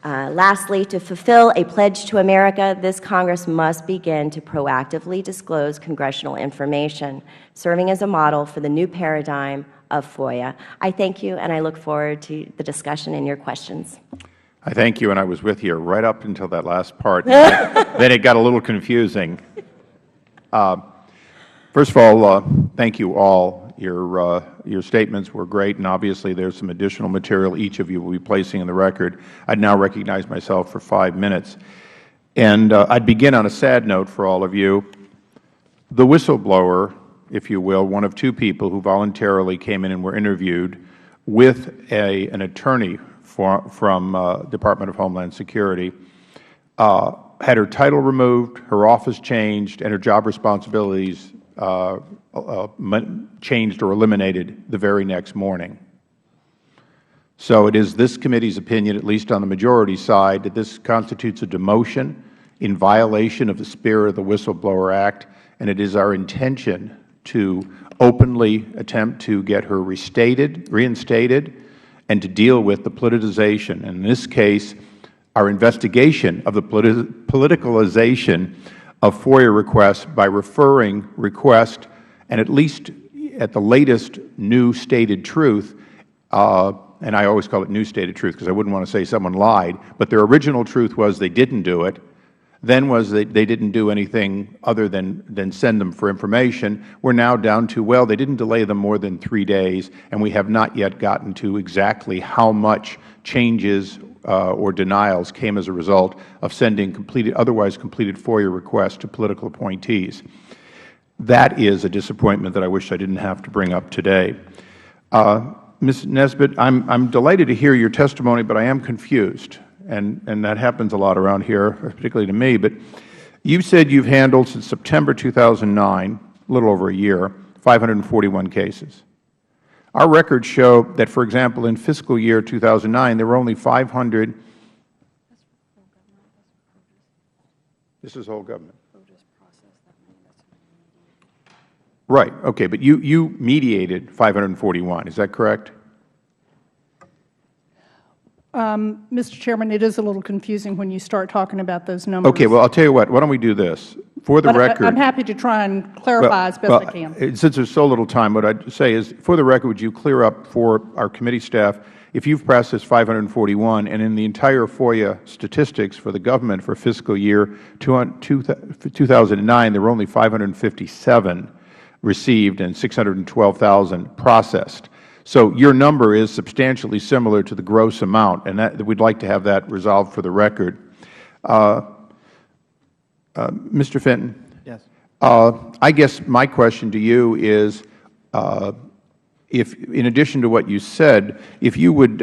Lastly, to fulfill a pledge to America, this Congress must begin to proactively disclose congressional information, serving as a model for the new paradigm of FOIA. I thank you, and I look forward to the discussion and your questions. I thank you, and I was with you right up until that last part. Then it got a little confusing. First of all, thank you all. Your statements were great, and obviously there's some additional material each of you will be placing in the record. I'd now recognize myself for 5 minutes. And I'd begin on a sad note for all of you. The whistleblower, if you will, one of two people who voluntarily came in and were interviewed with an attorney from Department of Homeland Security, had her title removed, her office changed, and her job responsibilities changed or eliminated the very next morning. So it is this committee's opinion, at least on the majority side, that this constitutes a demotion in violation of the spirit of the Whistleblower Act, and it is our intention to openly attempt to get her reinstated, and to deal with the politicization. In this case, our investigation of the politicalization of FOIA requests by referring request, and at least at the latest new stated truth, and I always call it new stated truth because I wouldn't want to say someone lied, but their original truth was they didn't do it, then was they didn't do anything other than send them for information. We're now down to, well, they didn't delay them more than 3 days, and we have not yet gotten to exactly how much changes or denials came as a result of sending otherwise completed FOIA requests to political appointees. That is a disappointment that I wish I didn't have to bring up today. Ms. Nesbitt, I'm delighted to hear your testimony, but I am confused, and that happens a lot around here, particularly to me. But you said you've handled, since September 2009, a little over a year, 541 cases. Our records show that, for example, in fiscal year 2009, there were only 500. This is whole government. Right. Okay. But you mediated 541. Is that correct? Mr. Chairman, it is a little confusing when you start talking about those numbers. Okay. Well, I'll tell you what. Why don't we do this? For the record, I'm happy to try and clarify as best I can. Since there's so little time, what I'd say is, for the record, would you clear up for our committee staff, if you've processed 541, and in the entire FOIA statistics for the government for fiscal year 2009, there were only 557 received and 612,000 processed. So your number is substantially similar to the gross amount, and we'd like to have that resolved for the record. Mr. Fenton? Yes. I guess my question to you is, if, in addition to what you said, if you would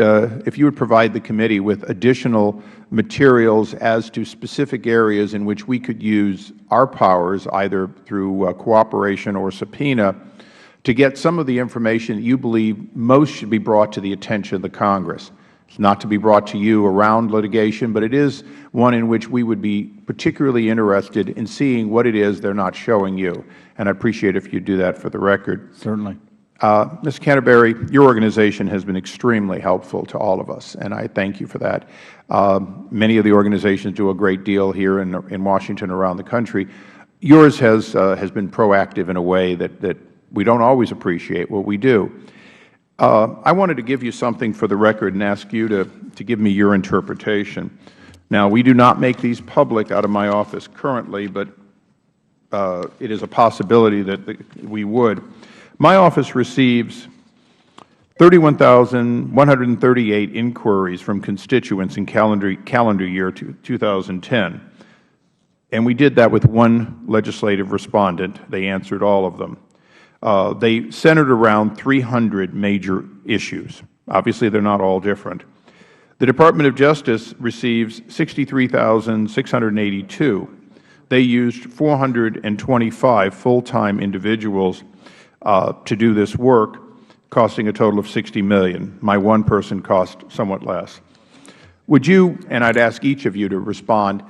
provide the committee with additional materials as to specific areas in which we could use our powers, either through cooperation or subpoena, to get some of the information that you believe most should be brought to the attention of the Congress. It's not to be brought to you around litigation, but it is one in which we would be particularly interested in seeing what it is they are not showing you. And I appreciate if you do that for the record. Certainly. Ms. Canterbury, your organization has been extremely helpful to all of us, and I thank you for that. Many of the organizations do a great deal here in Washington and around the country. Yours has been proactive in a way that we don't always appreciate what we do. I wanted to give you something for the record and ask you to give me your interpretation. Now, we do not make these public out of my office currently, but it is a possibility that we would. My office receives 31,138 inquiries from constituents in calendar year 2010, and we did that with one legislative respondent. They answered all of them. They centered around 300 major issues. Obviously, they are not all different. The Department of Justice receives 63,682. They used 425 full-time individuals to do this work, costing a total of $60 million. My one person cost somewhat less. Would you, and I'd ask each of you to respond,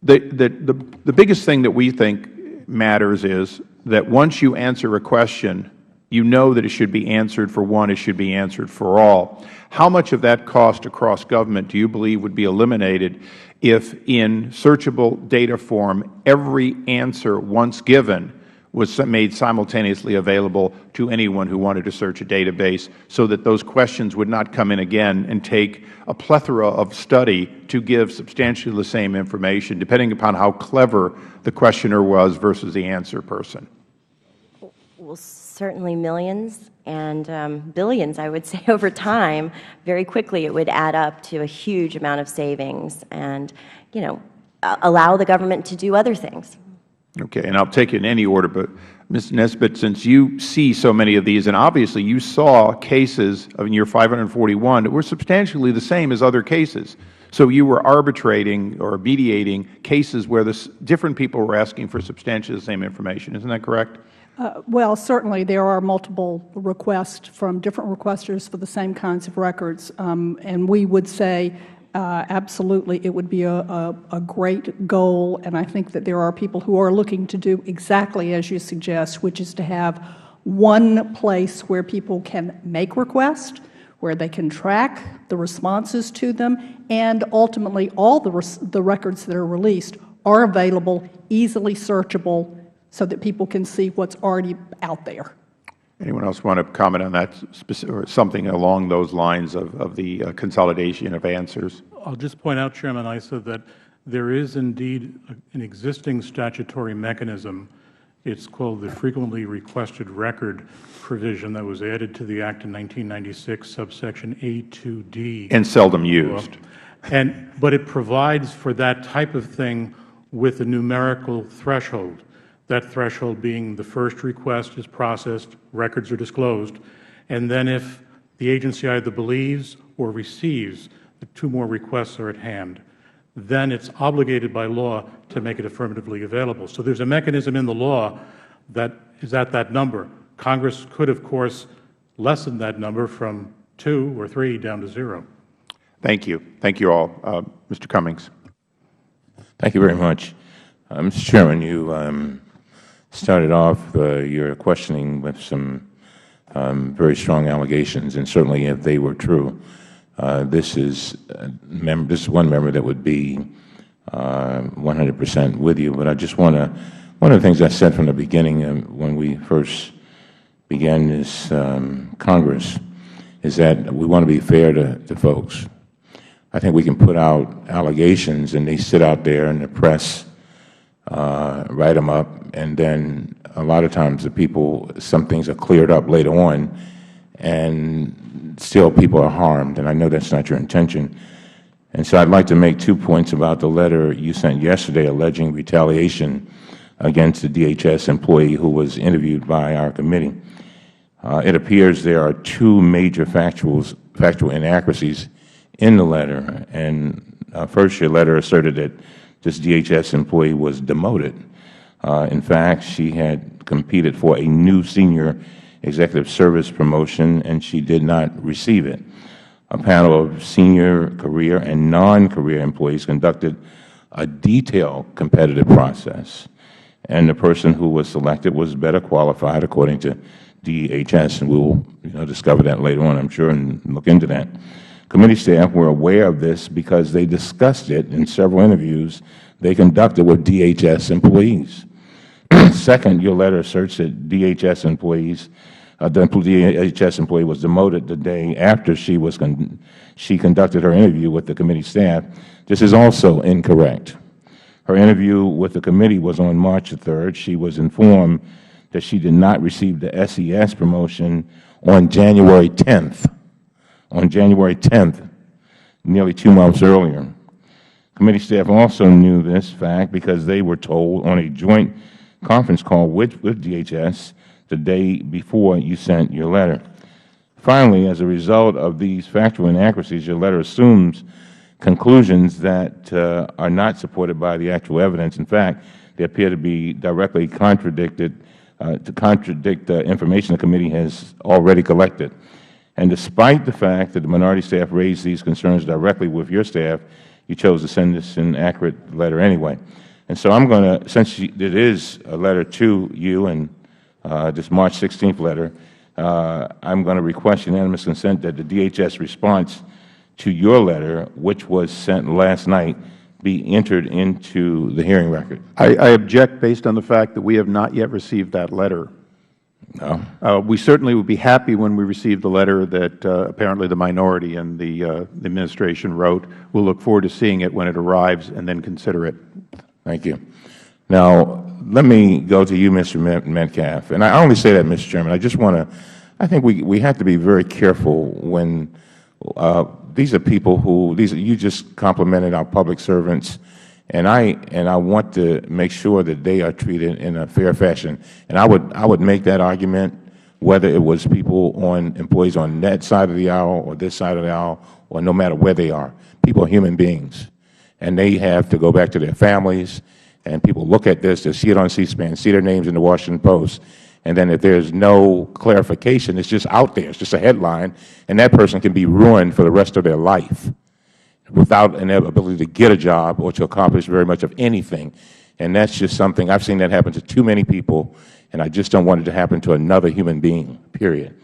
the biggest thing that we think matters is that once you answer a question, you know that it should be answered for one, it should be answered for all. How much of that cost across government do you believe would be eliminated if, in searchable data form, every answer once given was made simultaneously available to anyone who wanted to search a database, so that those questions would not come in again and take a plethora of study to give substantially the same information, depending upon how clever the questioner was versus the answer person? Well, certainly millions and billions, I would say, over time. Very quickly it would add up to a huge amount of savings and, allow the government to do other things. Okay, and I'll take it in any order, but Ms. Nesbitt, since you see so many of these, and obviously you saw cases in year 541 that were substantially the same as other cases, so you were arbitrating or mediating cases where different people were asking for substantially the same information. Isn't that correct? Well, certainly there are multiple requests from different requesters for the same kinds of records, and we would say absolutely it would be a great goal, and I think that there are people who are looking to do exactly as you suggest, which is to have one place where people can make requests, where they can track the responses to them, and ultimately all the records that are released are available, easily searchable, so that people can see what's already out there. Anyone else want to comment on that, or something along those lines of the consolidation of answers? I'll just point out, Chairman Issa, that there is indeed an existing statutory mechanism. It's called the Frequently Requested Record provision that was added to the Act in 1996, subsection A2D. And seldom used. But it provides for that type of thing with a numerical threshold. That threshold being the first request is processed, records are disclosed, and then if the agency either believes or receives that two more requests are at hand, then it's obligated by law to make it affirmatively available. So there's a mechanism in the law that is at that number. Congress could, of course, lessen that number from 2 or 3 down to 0. Thank you. Thank you all. Mr. Cummings. Thank you very much. Mr. Chairman, you started off your questioning with some very strong allegations, and certainly if they were true, this is one member that would be 100% with you. But I just want to, one of the things I said from the beginning when we first began this Congress is that we want to be fair to folks. I think we can put out allegations and they sit out there and the press write them up, and then a lot of times some things are cleared up later on, and still people are harmed, and I know that's not your intention. And so I'd like to make 2 points about the letter you sent yesterday alleging retaliation against the DHS employee who was interviewed by our committee. It appears there are two major factual inaccuracies in the letter. And first, your letter asserted that this DHS employee was demoted. In fact, she had competed for a new senior executive service promotion, and she did not receive it. A panel of senior career and non-career employees conducted a detailed competitive process, and the person who was selected was better qualified according to DHS, and we will discover that later on, I'm sure, and look into that. Committee staff were aware of this because they discussed it in several interviews they conducted with DHS employees. Second, your letter asserts that the DHS employee was demoted the day after she conducted her interview with the committee staff. This is also incorrect. Her interview with the committee was on March the 3rd. She was informed that she did not receive the SES promotion on January 10th. On January 10th, nearly 2 months earlier. Committee staff also knew this fact because they were told on a joint conference call with DHS the day before you sent your letter. Finally, as a result of these factual inaccuracies, your letter assumes conclusions that are not supported by the actual evidence. In fact, they appear to be directly contradicted, to contradict the information the committee has already collected. And despite the fact that the minority staff raised these concerns directly with your staff, you chose to send this inaccurate letter anyway. And so I'm going to, since it is a letter to you and this March 16th letter, I'm going to request unanimous consent that the DHS response to your letter, which was sent last night, be entered into the hearing record. I object based on the fact that we have not yet received that letter. No. We certainly would be happy when we receive the letter that apparently the minority and the administration wrote. We'll look forward to seeing it when it arrives and then consider it. Thank you. Now, let me go to you, Mr. Metcalf. And I only say that, Mr. Chairman. I just want to, I think we have to be very careful when these are people who, you just complimented our public servants, and I want to make sure that they are treated in a fair fashion. And I would make that argument whether it was employees on that side of the aisle or this side of the aisle, or no matter where they are. People are human beings, and they have to go back to their families, and people look at this, they see it on C-SPAN, see their names in the Washington Post, and then if there's no clarification, it's just out there, it's just a headline, and that person can be ruined for the rest of their life without an ability to get a job or to accomplish very much of anything. And that's just something, I've seen that happen to too many people, and I just don't want it to happen to another human being, period.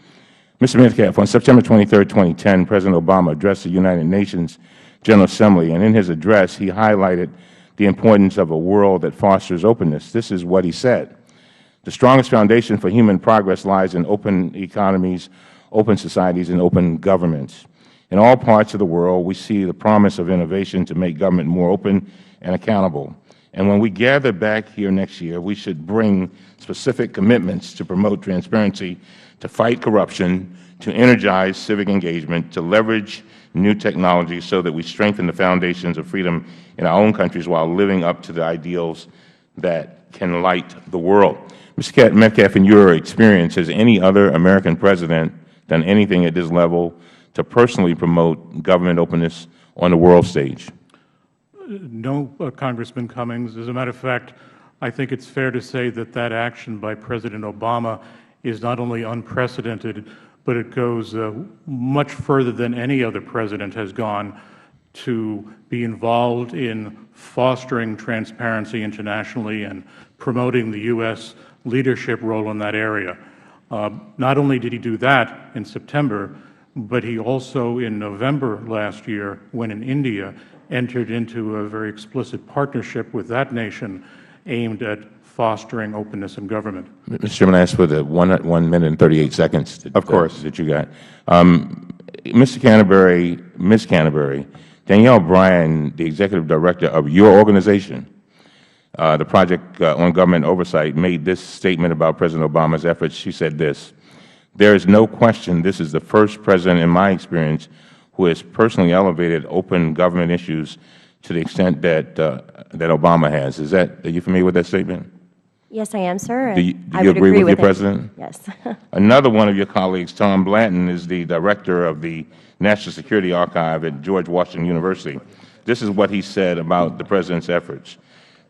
Mr. Metcalf, on September 23, 2010, President Obama addressed the United Nations General Assembly, and in his address, he highlighted the importance of a world that fosters openness. This is what he said: "The strongest foundation for human progress lies in open economies, open societies, and open governments. In all parts of the world, we see the promise of innovation to make government more open and accountable. And when we gather back here next year, we should bring specific commitments to promote transparency, to fight corruption, to energize civic engagement, to leverage new technology so that we strengthen the foundations of freedom in our own countries while living up to the ideals that can light the world." Mr. Metcalf, in your experience, has any other American president done anything at this level to personally promote government openness on the world stage? No, Congressman Cummings. As a matter of fact, I think it's fair to say that that action by President Obama is not only unprecedented, but it goes much further than any other president has gone to be involved in fostering transparency internationally and promoting the U.S. leadership role in that area. Not only did he do that in September, but he also, in November last year, when in India, entered into a very explicit partnership with that nation aimed at fostering openness in government. Mr. Chairman, I ask for the 1 minute and 38 seconds Of course. that you got. Mr. Canterbury, Ms. Canterbury, Danielle Bryan, the Executive Director of your organization, the Project on Government Oversight, made this statement about President Obama's efforts. She said this: "There is no question this is the first president in my experience who has personally elevated open government issues to the extent that that Obama has." Are you familiar with that statement? Yes, I am, sir. Do And I you would agree with your it. President? Yes. Another one of your colleagues, Tom Blanton, is the Director of the National Security Archive at George Washington University. This is what he said about the President's efforts.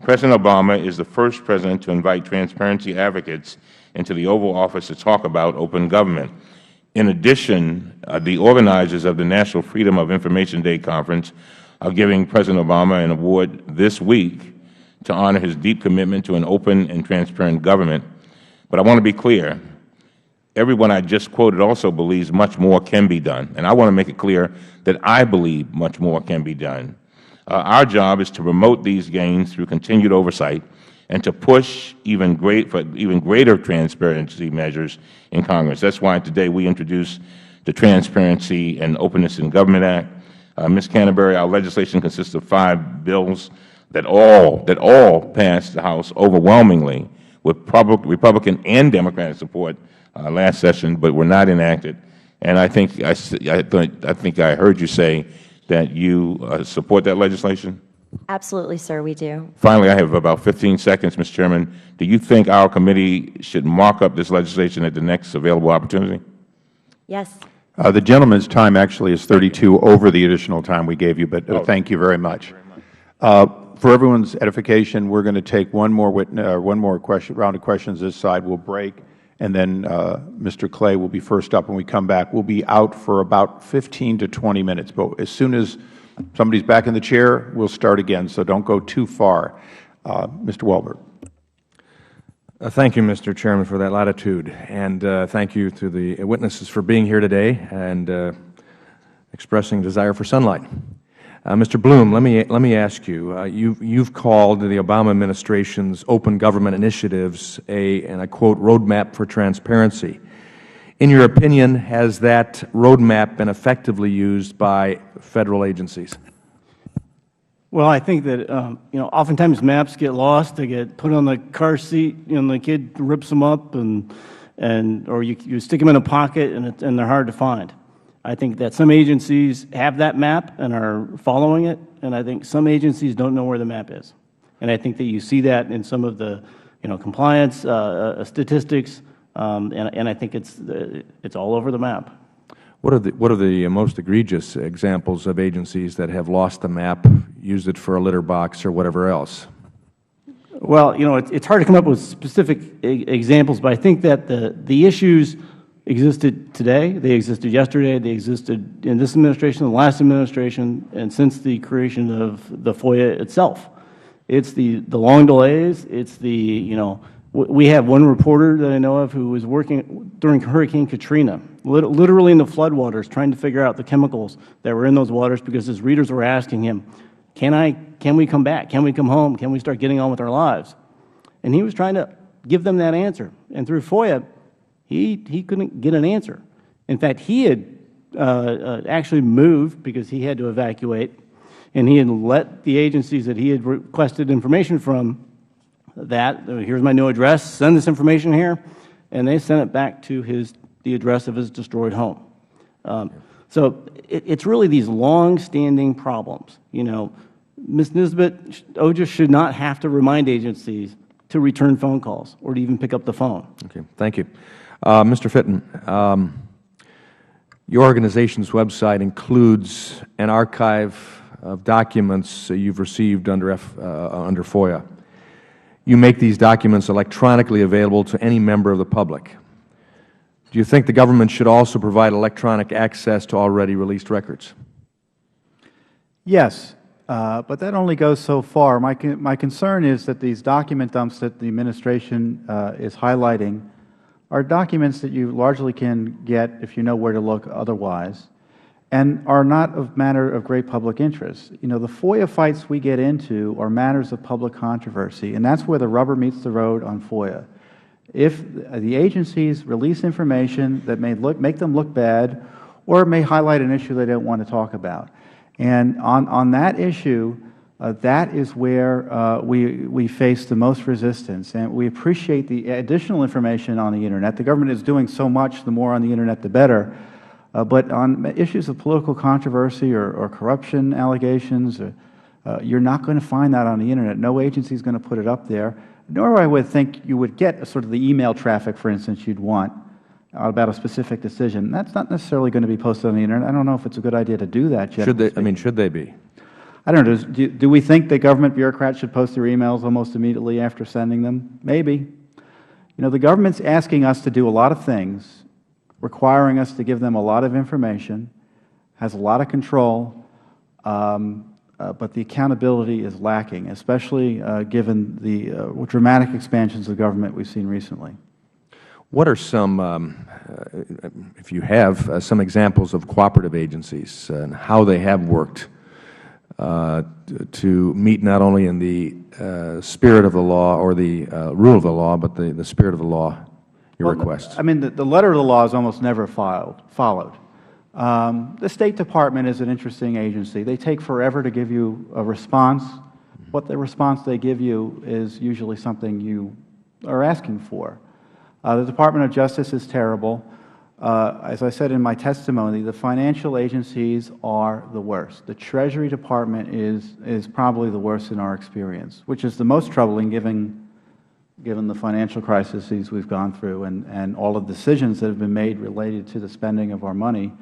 President Obama is the first President to invite transparency advocates into the Oval Office to talk about open government. In addition, the organizers of the National Freedom of Information Day Conference are giving President Obama an award this week to honor his deep commitment to an open and transparent government. But I want to be clear, everyone I just quoted also believes much more can be done, and I want to make it clear that I believe much more can be done. Our job is to promote these gains through continued oversight and to push for even greater transparency measures in Congress. That's why today we introduced the Transparency and Openness in Government Act. Ms. Canterbury, our legislation consists of 5 bills that all passed the House overwhelmingly with Republican and Democratic support last session, but were not enacted. And I think I heard you say that you support that legislation? Absolutely, sir, we do. Finally, I have about 15 seconds, Mr. Chairman. Do you think our committee should mark up this legislation at the next available opportunity? Yes. The gentleman's time actually is 32 over the additional time we gave you, but thank you very much. For everyone's edification, we're going to take one more round of questions this side. We'll break, and then Mr. Clay will be first up when we come back. We'll be out for about 15 to 20 minutes, but as soon as somebody's back in the chair, we'll start again, so don't go too far. Mr. Welbert. Thank you, Mr. Chairman, for that latitude, and thank you to the witnesses for being here today and expressing desire for sunlight. Mr. Bloom, let me ask you. You've called the Obama administration's open government initiatives and I quote, roadmap for transparency. In your opinion, has that roadmap been effectively used by Federal agencies? Well, I think that oftentimes maps get lost. They get put on the car seat, and the kid rips them up, or you stick them in a pocket, and they're hard to find. I think that some agencies have that map and are following it, and I think some agencies don't know where the map is. And I think that you see that in some of the compliance statistics, and I think it's all over the map. What are the most egregious examples of agencies that have lost the map, used it for a litter box or whatever else? Well, it's hard to come up with specific examples, but I think that the issues existed today, they existed yesterday, they existed in this administration, the last administration, and since the creation of the FOIA itself. It's the long delays. It's we have one reporter that I know of who was working during Hurricane Katrina, literally in the floodwaters, trying to figure out the chemicals that were in those waters because his readers were asking him, can we come back? Can we come home? Can we start getting on with our lives? And he was trying to give them that answer. And through FOIA, he couldn't get an answer. In fact, he had actually moved because he had to evacuate, and he had let the agencies that he had requested information from here's my new address, send this information here, and they sent it back to the address of his destroyed home. So it's really these long-standing problems. Ms. Nisbet, OJA should not have to remind agencies to return phone calls or to even pick up the phone. Okay, thank you. Mr. Fitton, your organization's website includes an archive of documents you've received under FOIA. You make these documents electronically available to any member of the public. Do you think the government should also provide electronic access to already released records? Yes, but that only goes so far. My concern is that these document dumps that the administration is highlighting are documents that you largely can get if you know where to look otherwise, and are not of matter of great public interest. The FOIA fights we get into are matters of public controversy, and that's where the rubber meets the road on FOIA. If the agencies release information that may make them look bad, or may highlight an issue they don't want to talk about, and on that issue, that is where we face the most resistance, and we appreciate the additional information on the Internet. The government is doing so much, the more on the Internet the better. But on issues of political controversy or corruption allegations, You're not going to find that on the Internet. No agency is going to put it up there, nor I would think you would get sort of the email traffic, for instance, you'd want about a specific decision. That's not necessarily going to be posted on the Internet. I don't know if it's a good idea to do that, generally speaking. Should they be? I don't know. Do we think that government bureaucrats should post their emails almost immediately after sending them? Maybe. You know, the government's asking us to do a lot of things, requiring us to give them a lot of information, has a lot of control, but the accountability is lacking, especially given the dramatic expansions of government we've seen recently. What are some, if you have, some examples of cooperative agencies and how they have worked to meet not only in the spirit of the law or the rule of the law, but the spirit of the law, your requests? I mean, the letter of the law is almost never followed. The State Department is an interesting agency. They take forever to give you a response. What the response they give you is usually something you are asking for. The Department of Justice is terrible. As I said in my testimony, the financial agencies are the worst. The Treasury Department is probably the worst in our experience, which is the most troubling given the financial crises we've gone through and all of the decisions that have been made related to the spending of our money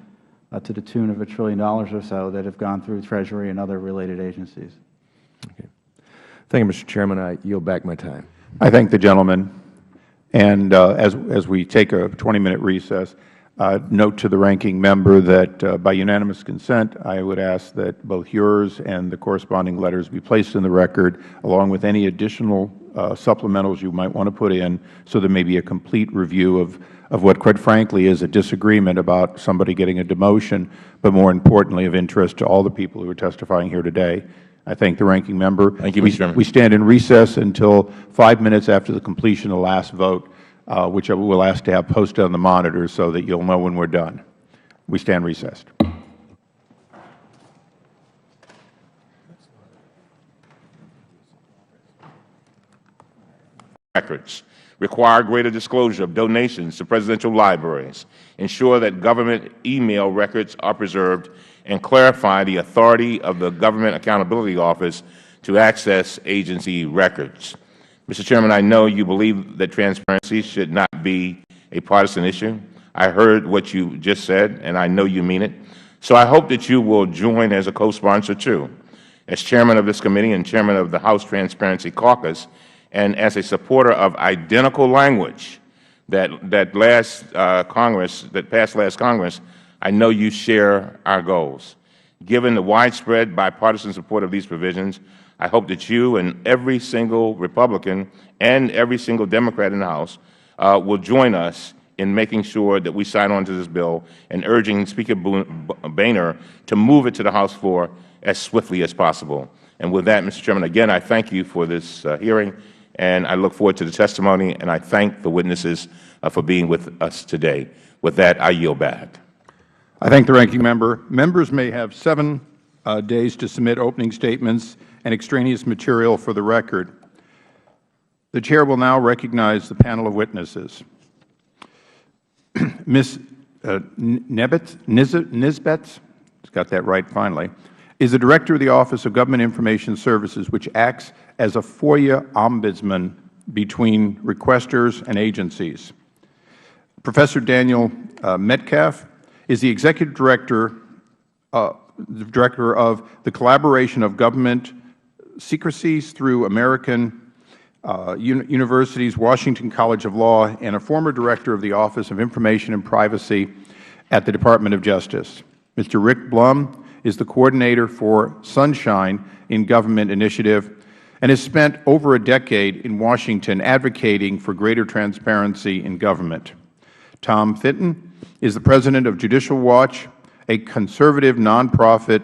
to the tune of $1 trillion or so that have gone through Treasury and other related agencies. Okay. Thank you, Mr. Chairman. I yield back my time. I thank the gentleman. And as we take a 20-minute recess, note to the ranking member that by unanimous consent, I would ask that both yours and the corresponding letters be placed in the record, along with any additional supplementals you might want to put in, so there may be a complete review of what, quite frankly, is a disagreement about somebody getting a demotion, but more importantly of interest to all the people who are testifying here today. I thank the ranking member. Thank you, Mr. Chairman. We stand in recess until 5 minutes after the completion of the last vote, which I will ask to have posted on the monitor so that you'll know when we're done. We stand recessed. Records. Require greater disclosure of donations to presidential libraries. Ensure that government email records are preserved, and clarify the authority of the Government Accountability Office to access agency records. Mr. Chairman, I know you believe that transparency should not be a partisan issue. I heard what you just said, and I know you mean it. So I hope that you will join as a co-sponsor, too. As Chairman of this committee and Chairman of the House Transparency Caucus, and as a supporter of identical language that passed last Congress, I know you share our goals. Given the widespread bipartisan support of these provisions, I hope that you and every single Republican and every single Democrat in the House will join us in making sure that we sign on to this bill and urging Speaker Boehner to move it to the House floor as swiftly as possible. And with that, Mr. Chairman, again, I thank you for this hearing, and I look forward to the testimony, and I thank the witnesses for being with us today. With that, I yield back. I thank the ranking member. Members may have 7 days to submit opening statements and extraneous material for the record. The Chair will now recognize the panel of witnesses. Ms. Nisbetz, got that right finally, is the Director of the Office of Government Information Services, which acts as a FOIA ombudsman between requesters and agencies. Professor Daniel Metcalf is the Executive Director of the Collaboration of Government Secrecies through American University's Washington College of Law and a former Director of the Office of Information and Privacy at the Department of Justice. Mr. Rick Blum is the Coordinator for Sunshine in Government Initiative and has spent over a decade in Washington advocating for greater transparency in government. Tom Fitton is the President of Judicial Watch, a conservative nonprofit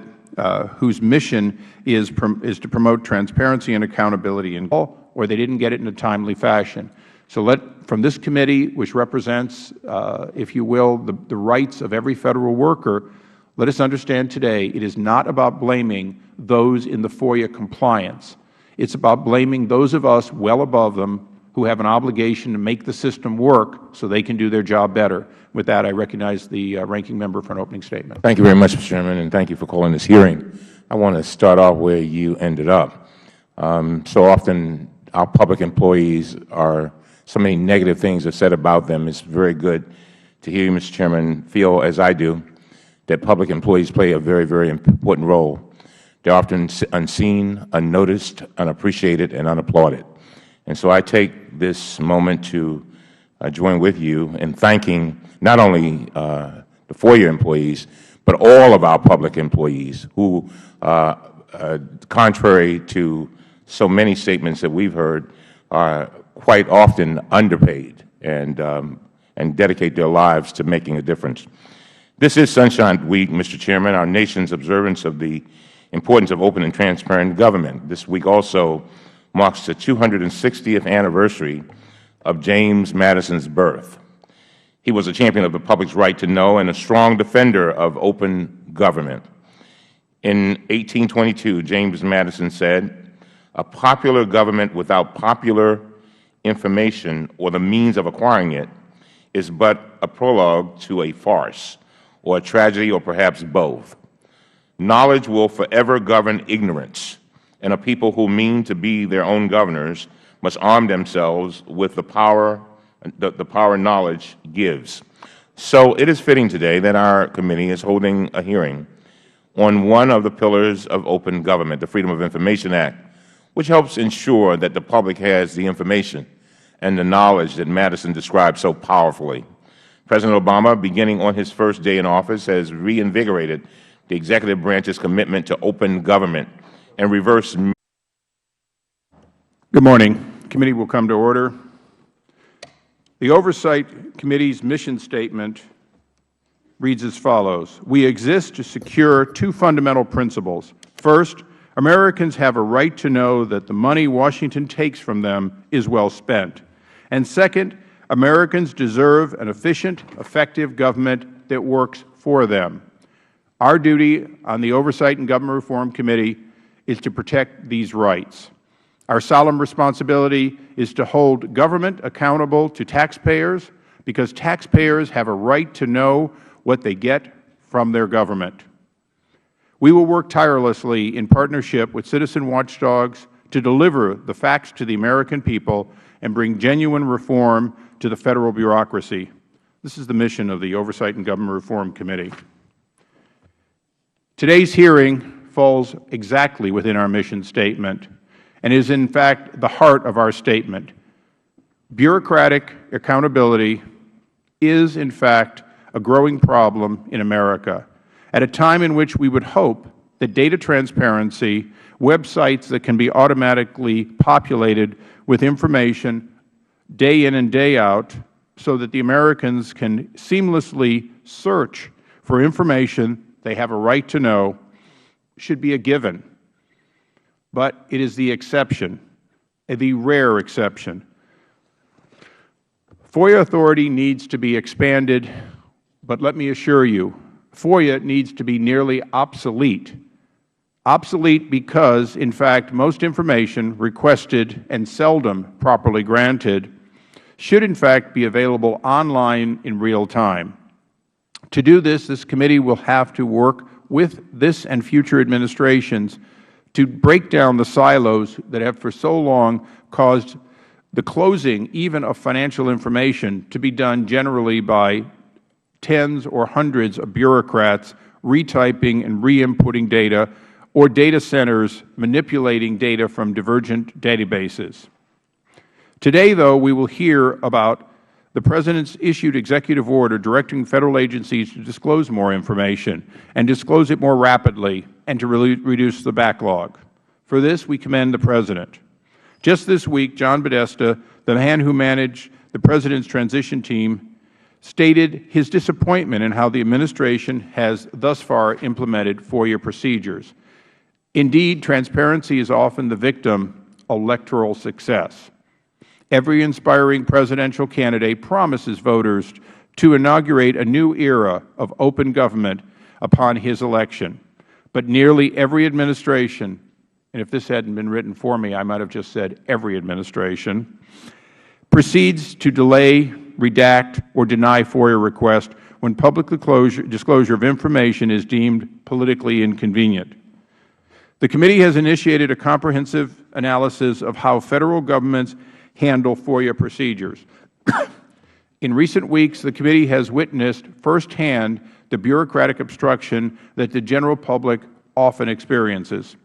whose mission is to promote transparency and accountability in law, or they didn't get it in a timely fashion. So from this committee, which represents, if you will, the rights of every Federal worker, let us understand today it is not about blaming those in the FOIA compliance. It's about blaming those of us well above them who have an obligation to make the system work so they can do their job better. With that, I recognize the ranking member for an opening statement. Thank you very much, Mr. Chairman, and thank you for calling this hearing. I want to start off where you ended up. So often our public employees are, so many negative things are said about them. It's very good to hear you, Mr. Chairman, feel as I do that public employees play a very, very important role. They're often unseen, unnoticed, unappreciated, and unapplauded. And so I take this moment to join with you in thanking not only the FOIA employees, but all of our public employees who, contrary to so many statements that we've heard, are quite often underpaid and dedicate their lives to making a difference. This is Sunshine Week, Mr. Chairman, our nation's observance of the importance of open and transparent government. This week also marks the 260th anniversary of James Madison's birth. He was a champion of the public's right to know and a strong defender of open government. In 1822, James Madison said, "A popular government without popular information or the means of acquiring it is but a prologue to a farce or a tragedy or perhaps both. Knowledge will forever govern ignorance, and a people who mean to be their own governors must arm themselves with the power knowledge gives." So it is fitting today that our committee is holding a hearing on one of the pillars of open government, the Freedom of Information Act, which helps ensure that the public has the information and the knowledge that Madison described so powerfully. President Obama, beginning on his first day in office, has reinvigorated the executive branch's commitment to open government and reverse. Good morning. The committee will come to order. The Oversight Committee's mission statement reads as follows. We exist to secure two fundamental principles. First, Americans have a right to know that the money Washington takes from them is well spent. And second, Americans deserve an efficient, effective government that works for them. Our duty on the Oversight and Government Reform Committee is to protect these rights. Our solemn responsibility is to hold government accountable to taxpayers because taxpayers have a right to know what they get from their government. We will work tirelessly in partnership with citizen watchdogs to deliver the facts to the American people and bring genuine reform to the Federal bureaucracy. This is the mission of the Oversight and Government Reform Committee. Today's hearing falls exactly within our mission statement and is in fact the heart of our statement. Bureaucratic accountability is in fact a growing problem in America at a time in which we would hope that data transparency, websites that can be automatically populated with information day in and day out so that the Americans can seamlessly search for information they have a right to know should be a given. But it is the exception, the rare exception. FOIA authority needs to be expanded, but let me assure you, FOIA needs to be nearly obsolete. Obsolete because, in fact, most information requested and seldom properly granted should, in fact, be available online in real time. To do this, this committee will have to work with this and future administrations to break down the silos that have for so long caused the closing even of financial information to be done generally by tens or hundreds of bureaucrats retyping and re-inputting data, or data centers manipulating data from divergent databases. Today, though, we will hear about the President's issued executive order directing Federal agencies to disclose more information and disclose it more rapidly and to reduce the backlog. For this, we commend the President. Just this week, John Podesta, the man who managed the President's transition team, stated his disappointment in how the administration has thus far implemented FOIA procedures. Indeed, transparency is often the victim of electoral success. Every inspiring presidential candidate promises voters to inaugurate a new era of open government upon his election. But nearly every administration, and if this hadn't been written for me, I might have just said every administration, proceeds to delay, redact, or deny FOIA requests when public disclosure of information is deemed politically inconvenient. The committee has initiated a comprehensive analysis of how Federal governments handle FOIA procedures. In recent weeks, the committee has witnessed firsthand the bureaucratic obstruction that the general public often experiences.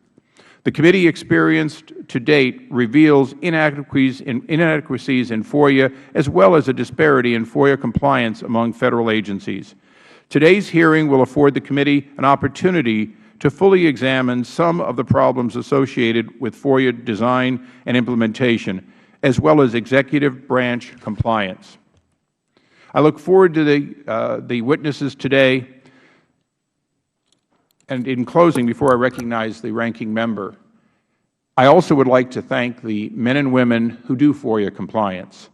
The committee experienced to date reveals inadequacies in FOIA as well as a disparity in FOIA compliance among Federal agencies. Today's hearing will afford the committee an opportunity to fully examine some of the problems associated with FOIA design and implementation, as well as executive branch compliance. I look forward to the witnesses today. And in closing, before I recognize the ranking member, I also would like to thank the men and women who do FOIA compliance.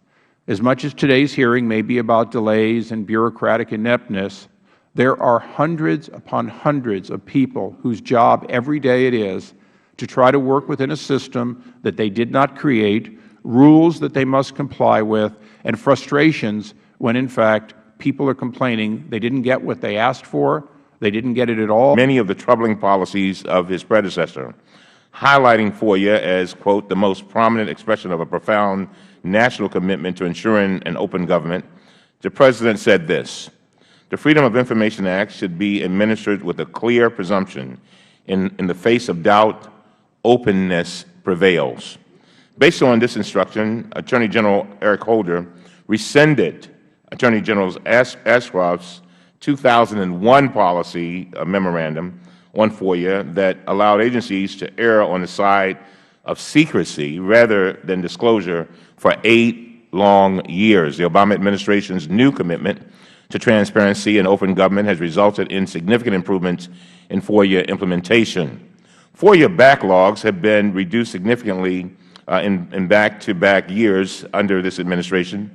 As much as today's hearing may be about delays and bureaucratic ineptness, there are hundreds upon hundreds of people whose job every day it is to try to work within a system that they did not create, rules that they must comply with, and frustrations when, in fact, people are complaining they didn't get what they asked for, they didn't get it at all. Many of the troubling policies of his predecessor, highlighting FOIA as, quote, the most prominent expression of a profound national commitment to ensuring an open government, the President said this: the Freedom of Information Act should be administered with a clear presumption. In the face of doubt, openness prevails. Based on this instruction, Attorney General Eric Holder rescinded Attorney General Ashcroft's 2001 policy memorandum on FOIA that allowed agencies to err on the side of secrecy rather than disclosure for 8 long years. The Obama administration's new commitment to transparency and open government has resulted in significant improvements in FOIA implementation. FOIA backlogs have been reduced significantly in back-to-back years under this administration.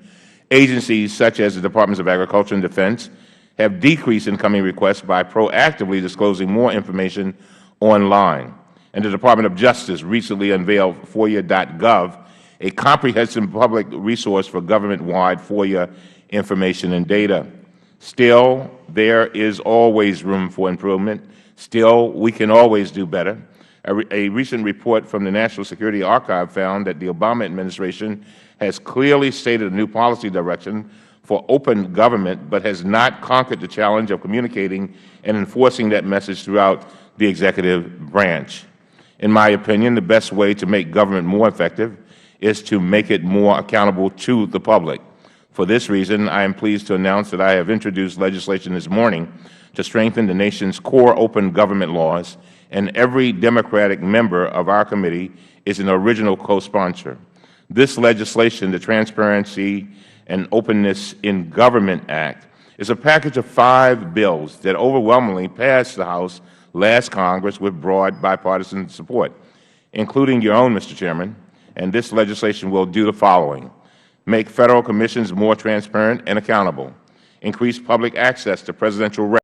Agencies such as the Departments of Agriculture and Defense have decreased incoming requests by proactively disclosing more information online. And the Department of Justice recently unveiled FOIA.gov, a comprehensive public resource for government-wide FOIA information and data. Still, there is always room for improvement. Still, we can always do better. A recent report from the National Security Archive found that the Obama administration has clearly stated a new policy direction for open government, but has not conquered the challenge of communicating and enforcing that message throughout the executive branch. In my opinion, the best way to make government more effective is to make it more accountable to the public. For this reason, I am pleased to announce that I have introduced legislation this morning to strengthen the nation's core open government laws, and every Democratic member of our committee is an original co-sponsor. This legislation, the Transparency and Openness in Government Act, is a package of 5 bills that overwhelmingly passed the House last Congress with broad bipartisan support, including your own, Mr. Chairman. And this legislation will do the following: make Federal commissions more transparent and accountable, increase public access to presidential records,